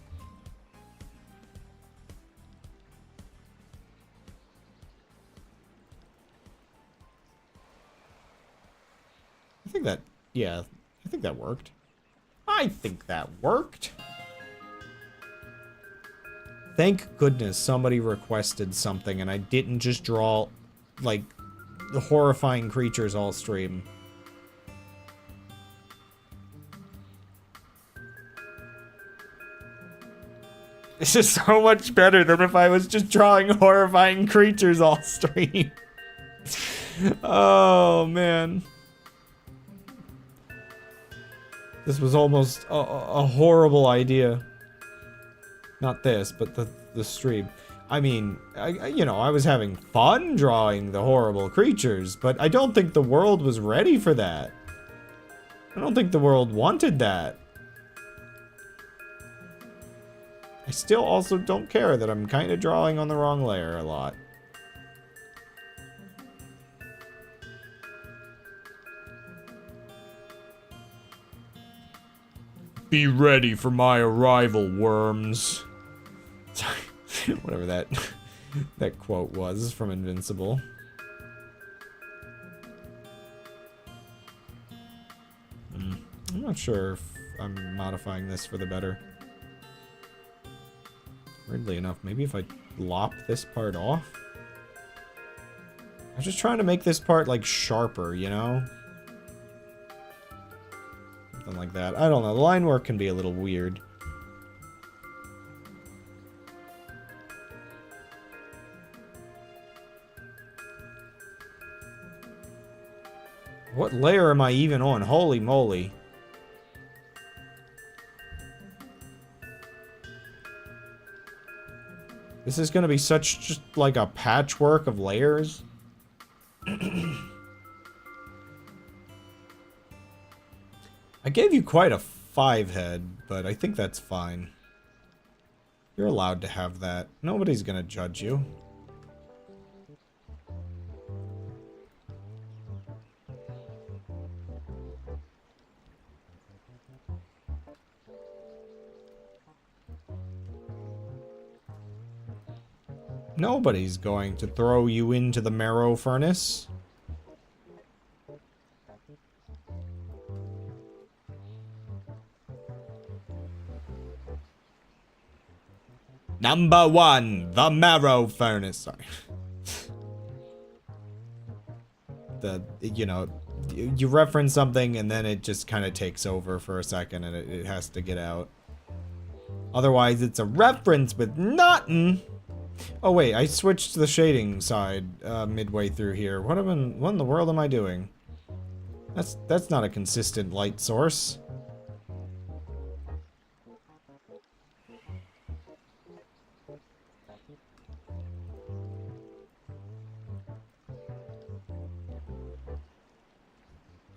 Speaker 1: I think that, yeah, I think that worked. I think that worked. Thank goodness somebody requested something and I didn't just draw, like, the horrifying creatures all stream. This is so much better than if I was just drawing horrifying creatures all stream. Oh, man. This was almost a horrible idea. Not this, but the stream. I mean, you know, I was having fun drawing the horrible creatures, but I don't think the world was ready for that. I don't think the world wanted that. I still also don't care that I'm kind of drawing on the wrong layer a lot. Be ready for my arrival, worms. Sorry, whatever that quote was from Invincible. I'm not sure if I'm modifying this for the better. Weirdly enough, maybe if I lop this part off? I'm just trying to make this part, like, sharper, you know? Something like that. I don't know. The line work can be a little weird. What layer am I even on? Holy moly. This is gonna be such just like a patchwork of layers. I gave you quite a 5 head, but I think that's fine. You're allowed to have that. Nobody's gonna judge you. Nobody's going to throw you into the marrow furnace. Number 1, the marrow furnace. Sorry. You know, you reference something and then it just kind of takes over for a second and it has to get out. Otherwise, it's a reference with nothing. Oh wait, I switched to the shading side midway through here. What in the world am I doing? That's not a consistent light source.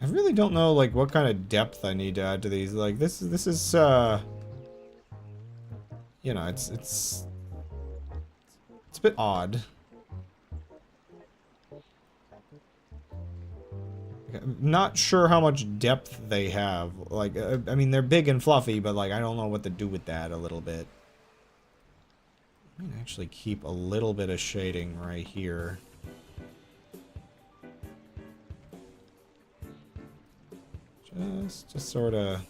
Speaker 1: I really don't know, like, what kind of depth I need to add to these. Like, this is, you know, it's a bit odd. I'm not sure how much depth they have. Like, I mean, they're big and fluffy, but, like, I don't know what to do with that a little bit. I might actually keep a little bit of shading right here. Just sort of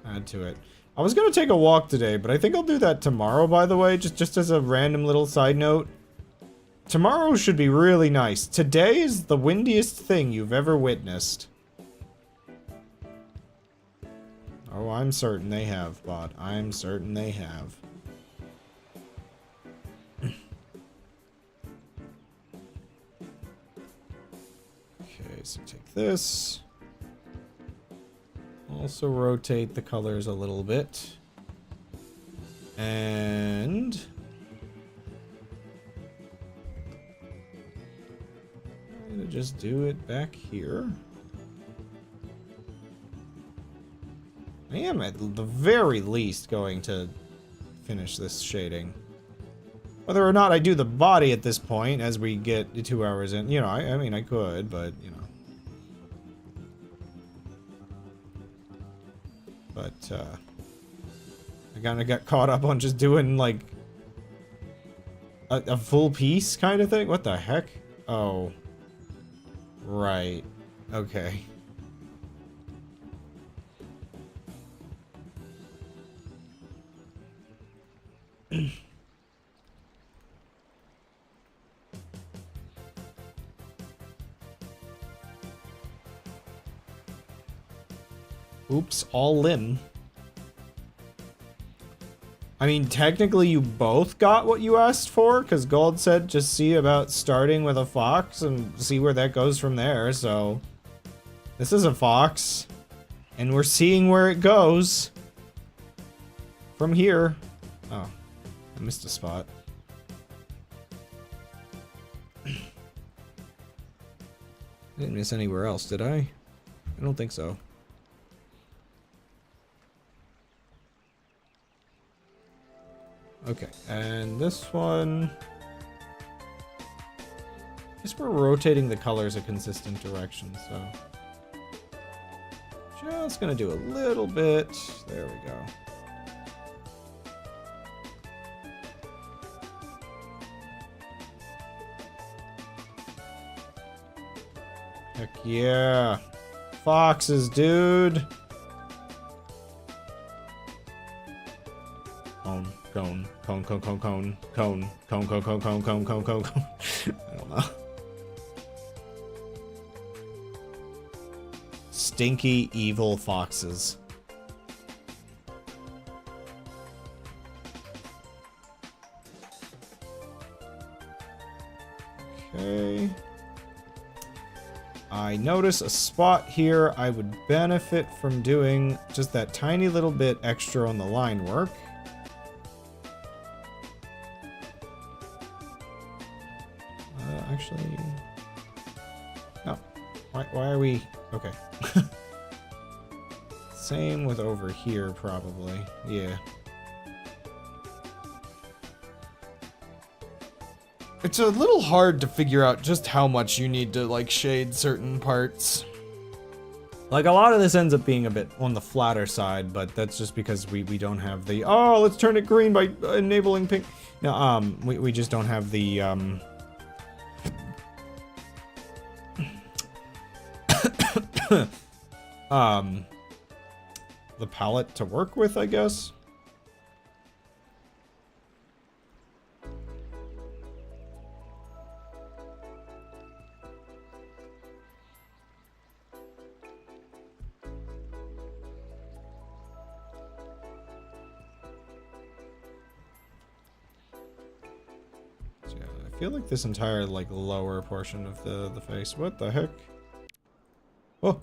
Speaker 1: add to it. I was gonna take a walk today, but I think I'll do that tomorrow, by the way, just as a random little side note. Tomorrow should be really nice. Today is the windiest thing you've ever witnessed. Oh, I'm certain they have, bot. I'm certain they have. Okay, so take this. Also rotate the colors a little bit. And I'm gonna just do it back here. I am at the very least going to finish this shading. Whether or not I do the body at this point as we get 2 hours in, you know, I mean, I could, but, you know. But, I kinda got caught up on just doing, like, a full piece kind of thing? What the heck? Oh. Right. Okay. Oops, all limb. I mean, technically you both got what you asked for, because Gold said just see about starting with a fox and see where that goes from there, so... This is a fox, and we're seeing where it goes from here. Oh, I missed a spot. I didn't miss anywhere else, did I? I don't think so. Okay, and this one... I guess we're rotating the colors a consistent direction, so... Just gonna do a little bit. There we go. Heck yeah. Foxes, dude! Cone. I don't know. Stinky, evil foxes. Okay. I notice a spot here I would benefit from doing just that tiny little bit extra on the line work. Actually... No. Why are we... Okay. Same with over here, probably. Yeah. It's a little hard to figure out just how much you need to, like, shade certain parts. Like, a lot of this ends up being a bit on the flatter side, but that's just because we don't have the... Oh, let's turn it green by enabling pink. No, we just don't have the, the palette to work with, I guess. So yeah, I feel like this entire, like, lower portion of the face. What the heck? Oh!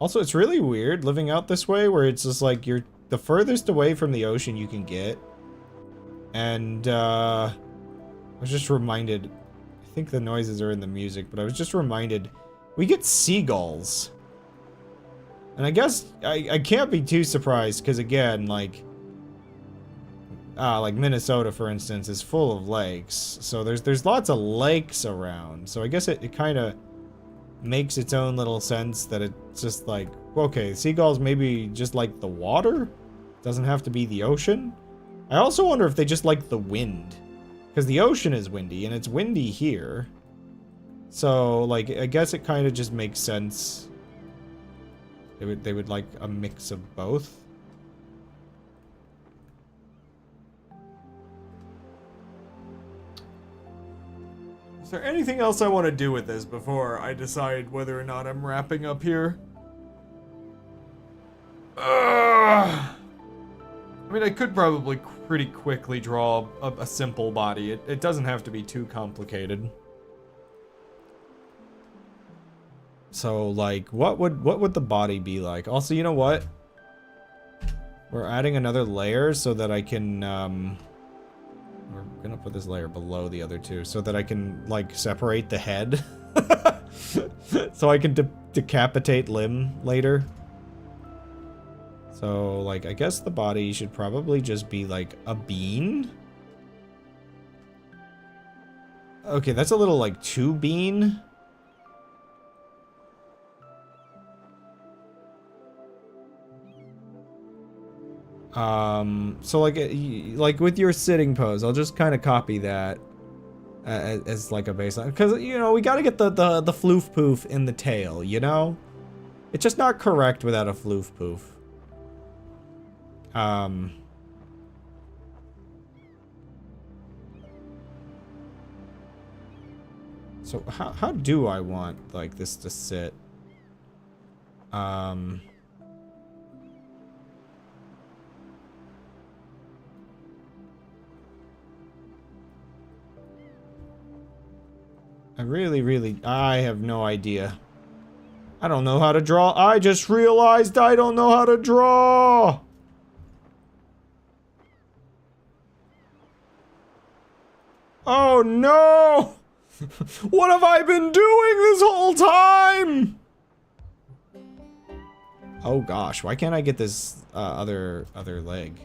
Speaker 1: Also, it's really weird living out this way, where it's just like you're the furthest away from the ocean you can get. And, I was just reminded, I think the noises are in the music, but I was just reminded, we get seagulls. And I guess, I can't be too surprised, because again, like Minnesota, for instance, is full of lakes. So there's lots of lakes around. So I guess it kind of makes its own little sense that it's just like, okay, seagulls maybe just like the water? Doesn't have to be the ocean? I also wonder if they just like the wind. Because the ocean is windy, and it's windy here. So, like, I guess it kind of just makes sense. They would like a mix of both. Is there anything else I want to do with this before I decide whether or not I'm wrapping up here? I mean, I could probably pretty quickly draw a simple body. It doesn't have to be too complicated. So, like, what would the body be like? Also, you know what? We're adding another layer so that I can, we're gonna put this layer below the other two so that I can, like, separate the head. So I can decapitate limb later. So, like, I guess the body should probably just be, like, a bean. Okay, that's a little, like, too bean. So, like with your sitting pose, I'll just kind of copy that as, like, a baseline. Because, you know, we gotta get the floof poof in the tail, you know? It's just not correct without a floof poof. So how do I want, like, this to sit? I I have no idea. I don't know how to draw. I just realized I don't know how to draw. Oh no! What have I been doing this whole time? Oh gosh, why can't I get this other leg?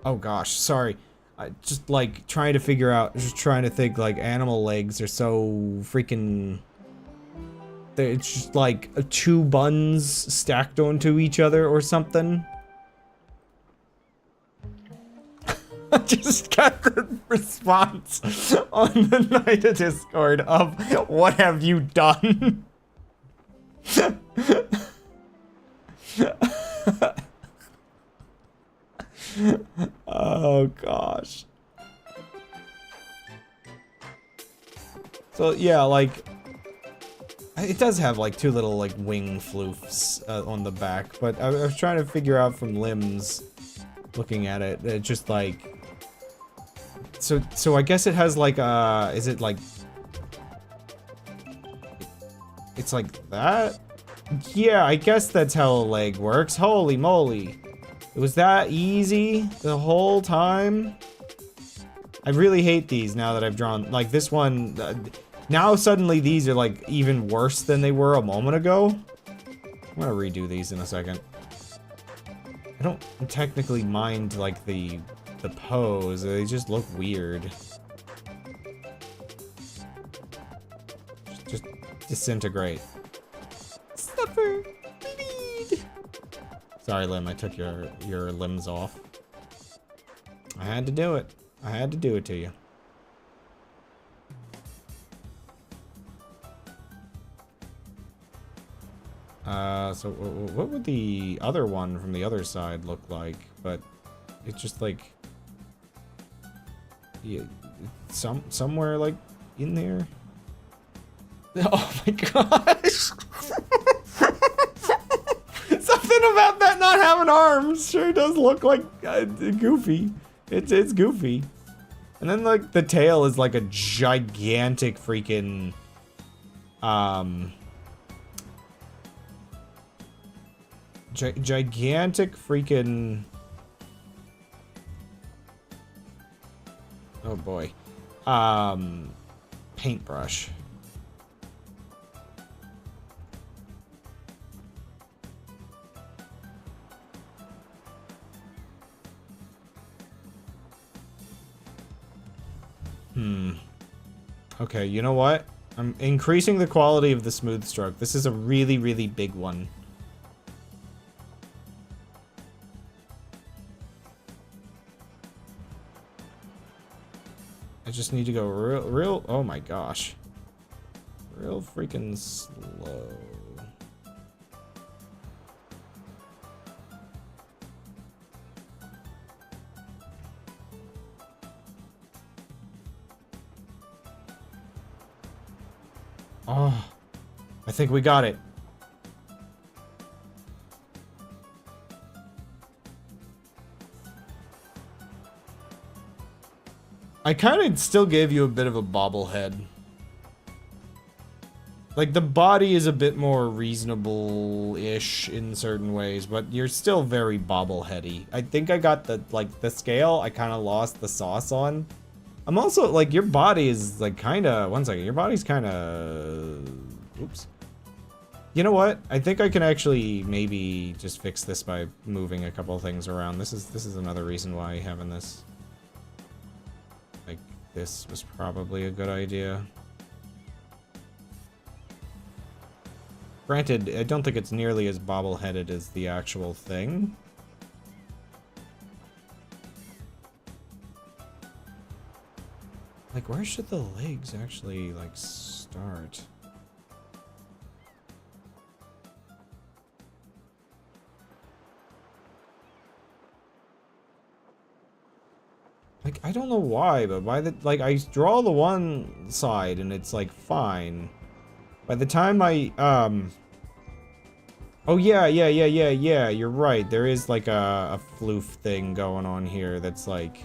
Speaker 1: Oh gosh, sorry. I just, like, trying to figure out, just trying to think, like, animal legs are so freaking... It's just like two buns stacked onto each other or something. I just got the response on the Nida Discord of, what have you done? Oh gosh. So yeah, like, it does have, like, two little, like, wing floofs on the back, but I was trying to figure out from limbs, looking at it, it's just, like... So I guess it has, like, is it, like... It's like that? Yeah, I guess that's how a leg works. Holy moly. It was that easy the whole time? I really hate these now that I've drawn, like, this one... Now suddenly these are, like, even worse than they were a moment ago. I'm gonna redo these in a second. I don't technically mind, like, the pose. They just look weird. Just disintegrate. Suffer. Bleed. Sorry, Lim, I took your limbs off. I had to do it. I had to do it to you. So what would the other one from the other side look like? But it's just like, yeah, somewhere like in there? Oh my gosh! Something about that not having arms sure does look like goofy. It's goofy. And then like the tail is like a gigantic freaking gigantic freaking, oh boy, paintbrush. Okay, you know what? I'm increasing the quality of the smooth stroke. This is a really, really big one. I just need to go real, oh my gosh. Real freaking slow. Oh, I think we got it. I kind of still gave you a bit of a bobblehead. Like, the body is a bit more reasonable-ish in certain ways, but you're still very bobbleheady. I think I got the, like, the scale I kind of lost the sauce on. I'm also, like, your body is, like, kind of... One second, your body's kind of... Oops. You know what? I think I can actually maybe just fix this by moving a couple of things around. This is another reason why having this... Like, this was probably a good idea. Granted, I don't think it's nearly as bobble-headed as the actual thing. Like, where should the legs actually, like, start? Like, I don't know why, but by the, like, I draw the one side and it's, like, fine. By the time I, oh, yeah, you're right. There is, like, a floof thing going on here that's, like...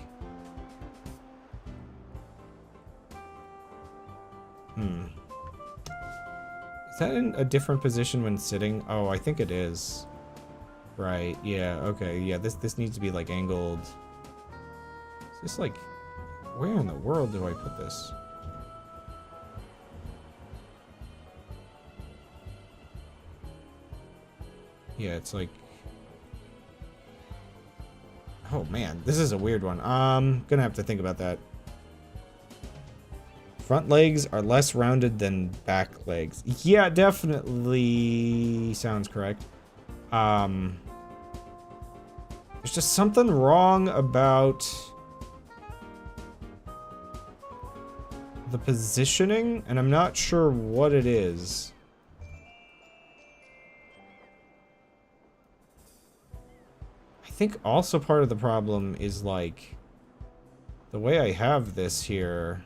Speaker 1: Is that in a different position when sitting? Oh, I think it is. Right, yeah, okay, yeah, this needs to be, like, angled. Is this, like... Where in the world do I put this? Yeah, it's like... Oh, man, this is a weird one. Gonna have to think about that. Front legs are less rounded than back legs. Yeah, definitely sounds correct. There's just something wrong about the positioning, and I'm not sure what it is. I think also part of the problem is, like, the way I have this here.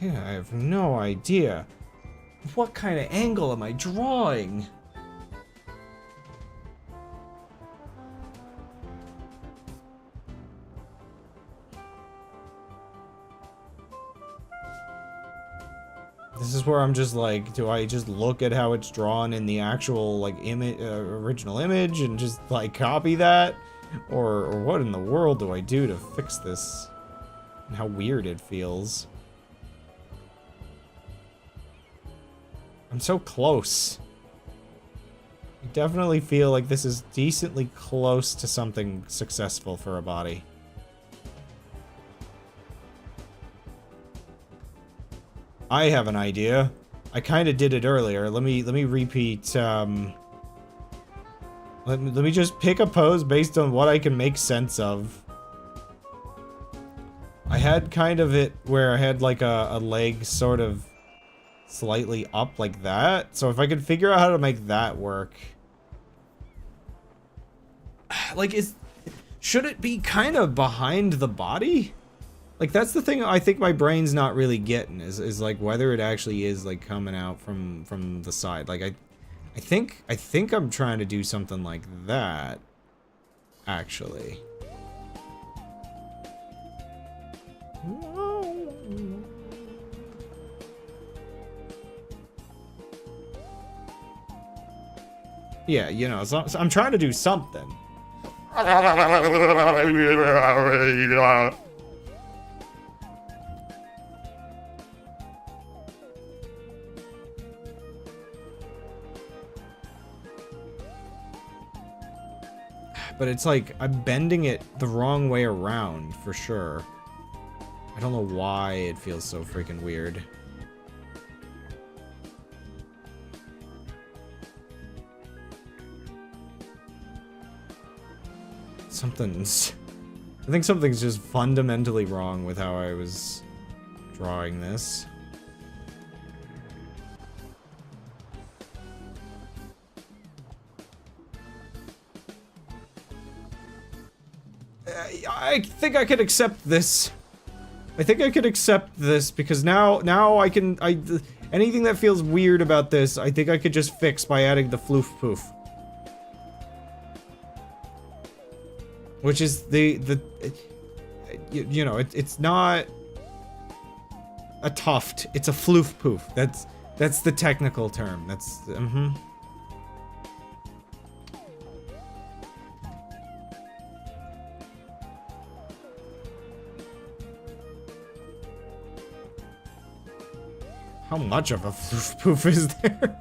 Speaker 1: I have no idea. What kind of angle am I drawing? This is where I'm just like, do I just look at how it's drawn in the actual, like, image, original image and just, like, copy that? Or what in the world do I do to fix this? And how weird it feels. I'm so close. I definitely feel like this is decently close to something successful for a body. I have an idea. I kind of did it earlier. Let me repeat. Let me just pick a pose based on what I can make sense of. I had kind of it where I had like a leg sort of slightly up like that. So if I could figure out how to make that work. Like, should it be kind of behind the body? Like, that's the thing I think my brain's not really getting, is like whether it actually is like coming out from the side. Like I think I'm trying to do something like that, actually. Yeah, you know, so I'm trying to do something. But it's like, I'm bending it the wrong way around, for sure. I don't know why it feels so freaking weird. I think something's just fundamentally wrong with how I was drawing this. I think I could accept this. I think I could accept this because now I can, anything that feels weird about this, I think I could just fix by adding the floof poof. Which is you know, it's not a tuft, it's a floof poof. That's the technical term. That's, How much of a floof poof is there?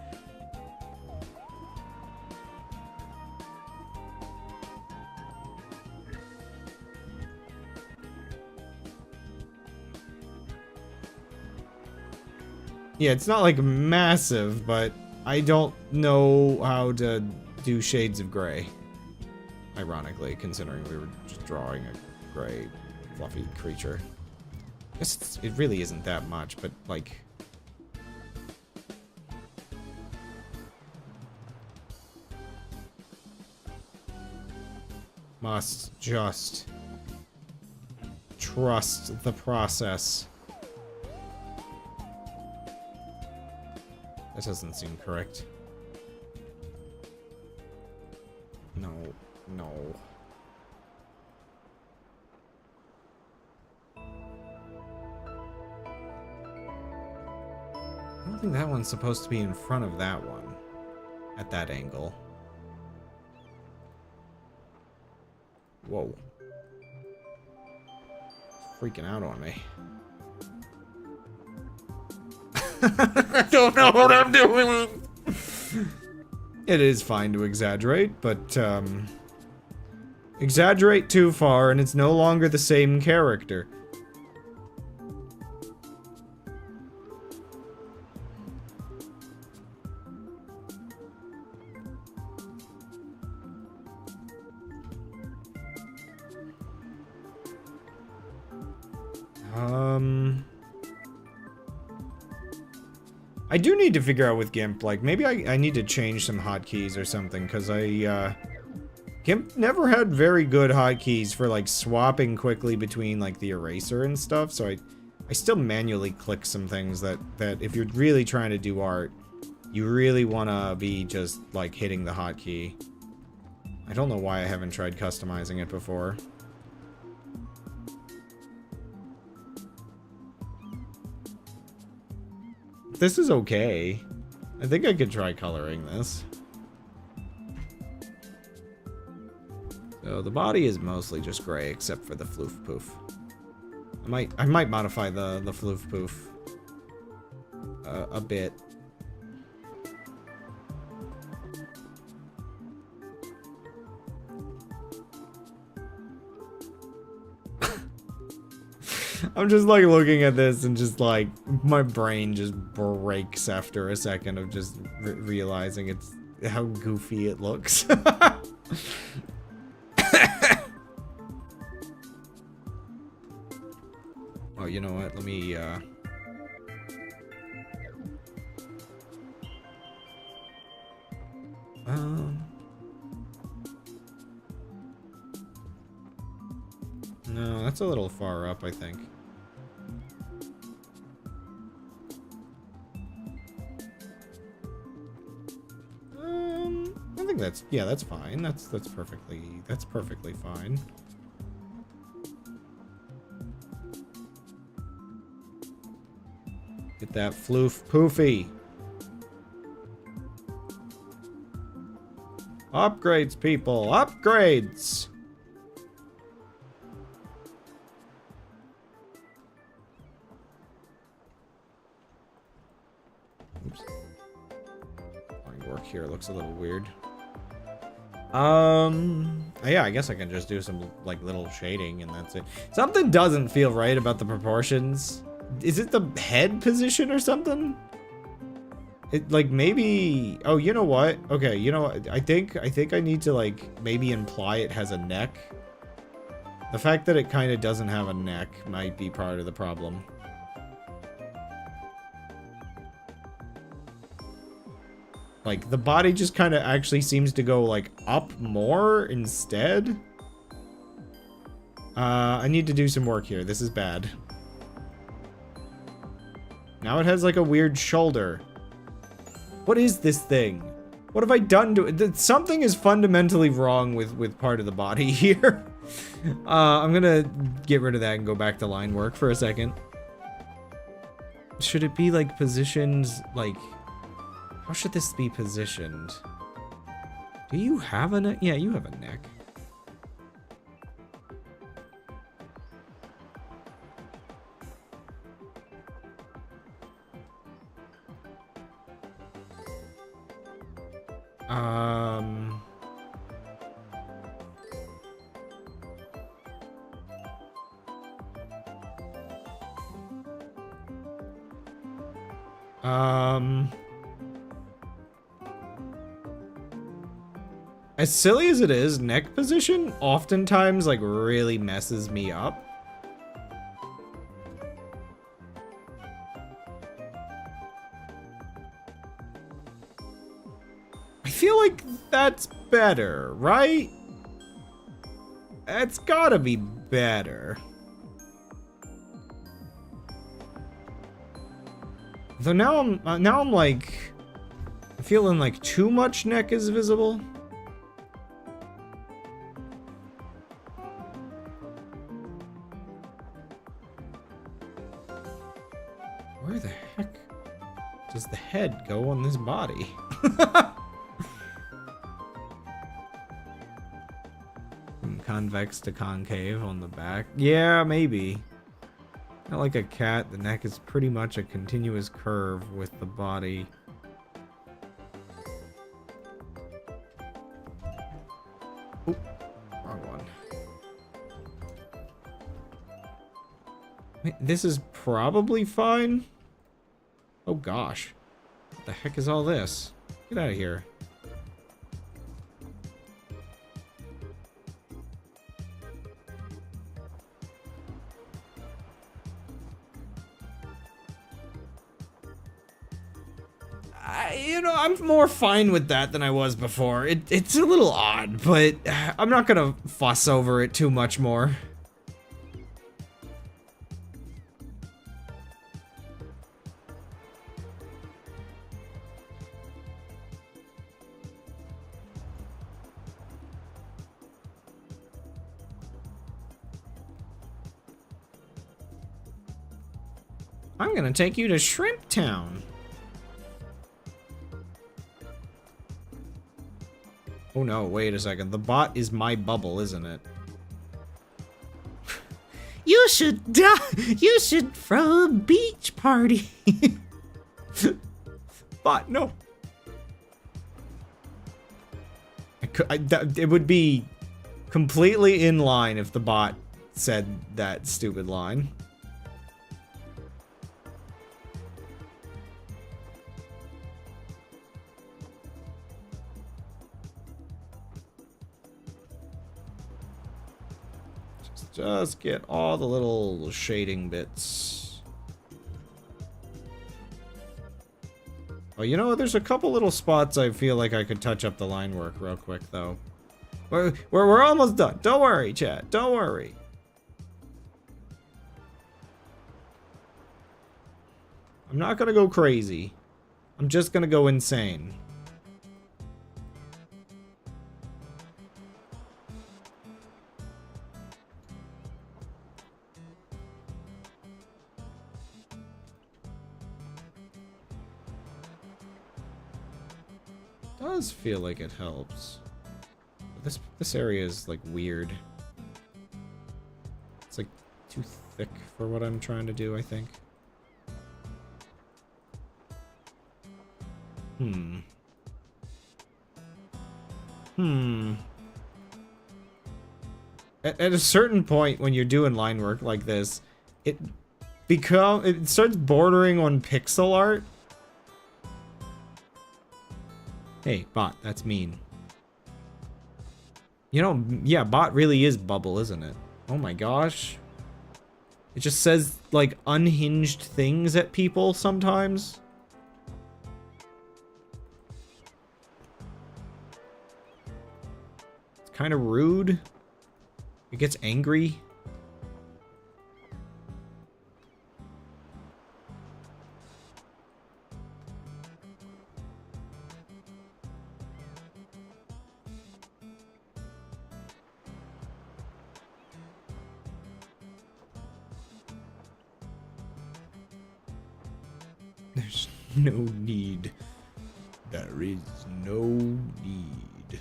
Speaker 1: Yeah, it's not like massive, but I don't know how to do shades of gray. Ironically, considering we were just drawing a gray, fluffy creature. I guess it really isn't that much, but like... Must just trust the process. That doesn't seem correct. No. I don't think that one's supposed to be in front of that one. At that angle. Whoa. It's freaking out on me. I don't know what I'm doing. It is fine to exaggerate, but exaggerate too far and it's no longer the same character. I do need to figure out with GIMP, like, maybe I need to change some hotkeys or something, because GIMP never had very good hotkeys for, like, swapping quickly between, like, the eraser and stuff, so I still manually click some things that if you're really trying to do art, you really want to be just, like, hitting the hotkey. I don't know why I haven't tried customizing it before. This is okay. I think I could try coloring this. So the body is mostly just gray except for the floof poof. I might modify the floof poof a bit. I'm just like looking at this and just like my brain just breaks after a second of just realizing it's how goofy it looks. Oh, you know what? Let me That's a little far up, I think. I think that's, yeah, that's fine. That's perfectly fine. Get that floof poofy. Upgrades, people, upgrades. Oops. Line work here looks a little weird. Yeah, I guess I can just do some, like, little shading and that's it. Something doesn't feel right about the proportions. Is it the head position or something? It, like, maybe... Oh, you know what? Okay, you know what? I think I need to, like, maybe imply it has a neck. The fact that it kind of doesn't have a neck might be part of the problem. Like, the body just kind of actually seems to go, like, up more instead. I need to do some work here. This is bad. Now it has, like, a weird shoulder. What is this thing? What have I done to it? Something is fundamentally wrong with part of the body here. I'm gonna get rid of that and go back to line work for a second. Should it be, like, positioned, like... How should this be positioned? Do you have a neck? Yeah, you have a neck. As silly as it is, neck position oftentimes, like, really messes me up. I feel like that's better, right? It's gotta be better. Though now I'm like feeling like too much neck is visible. Where the heck does the head go on this body? Convex to concave on the back. Yeah, maybe. Not like a cat, the neck is pretty much a continuous curve with the body. Oop, wrong one. Wait, this is probably fine. Oh gosh. What the heck is all this? Get out of here. You know, I'm more fine with that than I was before. It's a little odd, but I'm not gonna fuss over it too much more. I'm gonna take you to Shrimp Town. Oh no, wait a second. The bot is my bubble, isn't it? You should throw a beach party. Bot, no. It would be completely in line if the bot said that stupid line. Just get all the little shading bits. Oh, you know, there's a couple little spots I feel like I could touch up the line work real quick, though. We're almost done. Don't worry, chat. Don't worry. I'm not gonna go crazy. I'm just gonna go insane. Does feel like it helps. But this area is like weird. It's like too thick for what I'm trying to do, I think. At a certain point when you're doing line work like this, it starts bordering on pixel art. Hey, bot, that's mean. You know, yeah, bot really is bubble, isn't it? Oh my gosh. It just says, like, unhinged things at people sometimes. It's kind of rude. It gets angry. There's no need. There is no need.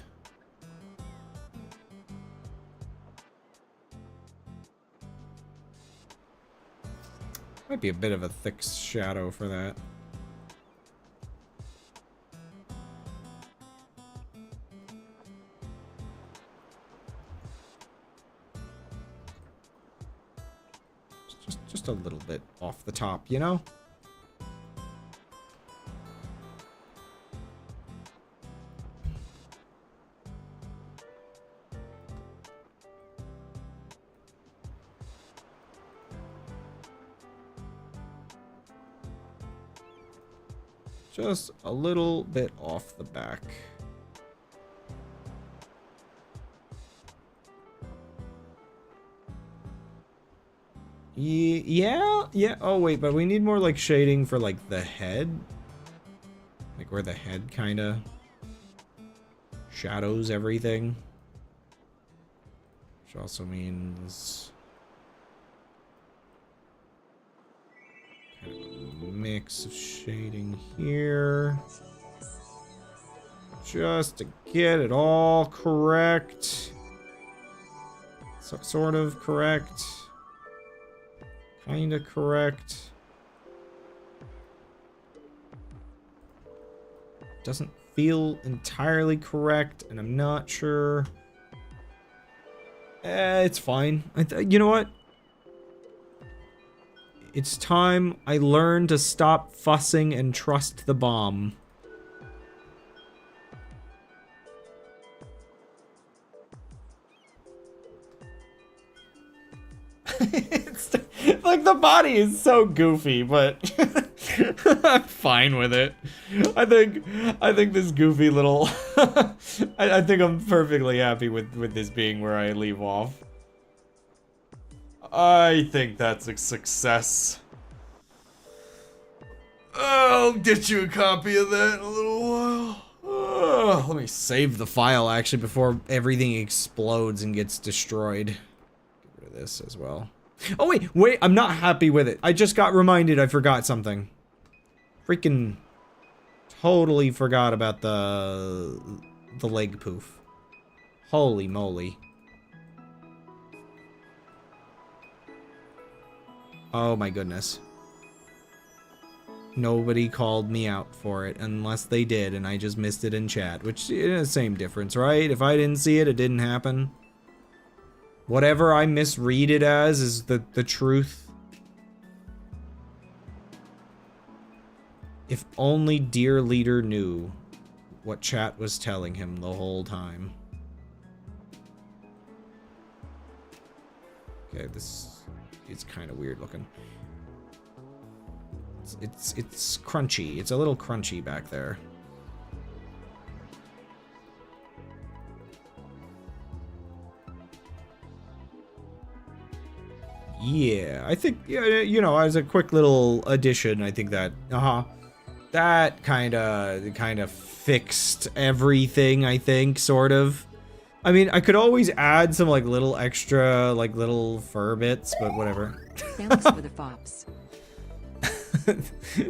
Speaker 1: Might be a bit of a thick shadow for that. Just a little bit off the top, you know? Just a little bit off the back. Yeah. Oh, wait, but we need more, like, shading for, like, the head. Like, where the head kind of shadows everything. Which also means... kind of a mix of shading here. Just to get it all correct. So, sort of correct. Kinda correct. Doesn't feel entirely correct, and I'm not sure. It's fine. You know what? It's time I learn to stop fussing and trust the bomb. It's like the body is so goofy, but I'm fine with it. I think this goofy little I think I'm perfectly happy with this being where I leave off. I think that's a success. I'll get you a copy of that in a little while. Let me save the file actually before everything explodes and gets destroyed. Get rid of this as well. Oh wait, I'm not happy with it. I just got reminded I forgot something. Freaking totally forgot about the leg poof. Holy moly. Oh my goodness. Nobody called me out for it, unless they did, and I just missed it in chat, which is the same difference, right? If I didn't see it, it didn't happen. Whatever I misread it as is the truth. If only dear leader knew what chat was telling him the whole time. Okay, this is kind of weird looking. It's crunchy. It's a little crunchy back there. yeah, I think, you know, as a quick little addition, I think that, that kind of fixed everything, I think, sort of. I mean, I could always add some, like, little extra, like, little fur bits, but whatever.
Speaker 2: Thanks for the fops.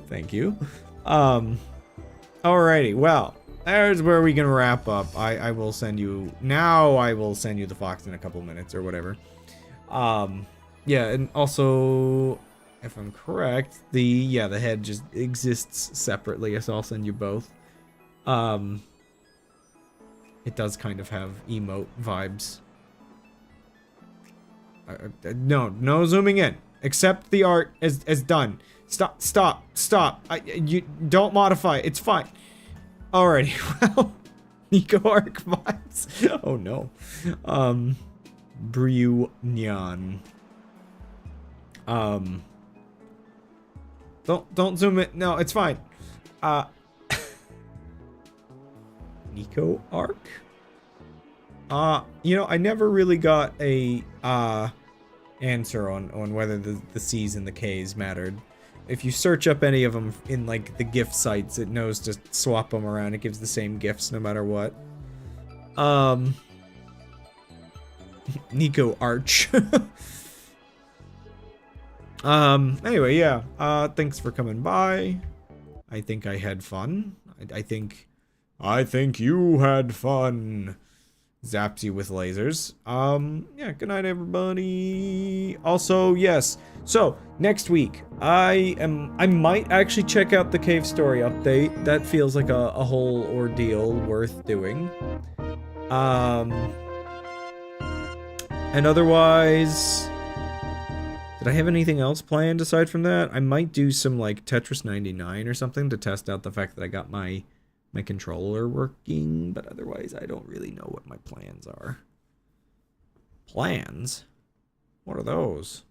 Speaker 1: Thank you. Alrighty, well, there's where we can wrap up. I will send you, now I will send you the fox in a couple minutes or whatever. Yeah, and also, if I'm correct, the head just exists separately, so I'll send you both. It does kind of have emote vibes. No zooming in. Accept the art as done. Stop. You don't modify. It's fine. Alrighty, well, Nico arc vibes. Oh no. Brunyan. Don't zoom it. No, it's fine. Nico arc? You know, I never really got a answer on whether the C's and the K's mattered. If you search up any of them in like the GIF sites, it knows to swap them around. It gives the same GIFs no matter what. Nico Arch. Anyway, yeah. Thanks for coming by. I think I had fun. I think you had fun. Zaps you with lasers. Yeah, good night, everybody. Also, yes. So, next week, I might actually check out the Cave Story update. That feels like a whole ordeal worth doing. And otherwise, did I have anything else planned aside from that? I might do some, like, Tetris 99 or something to test out the fact that I got my controller working, but otherwise I don't really know what my plans are. Plans? What are those?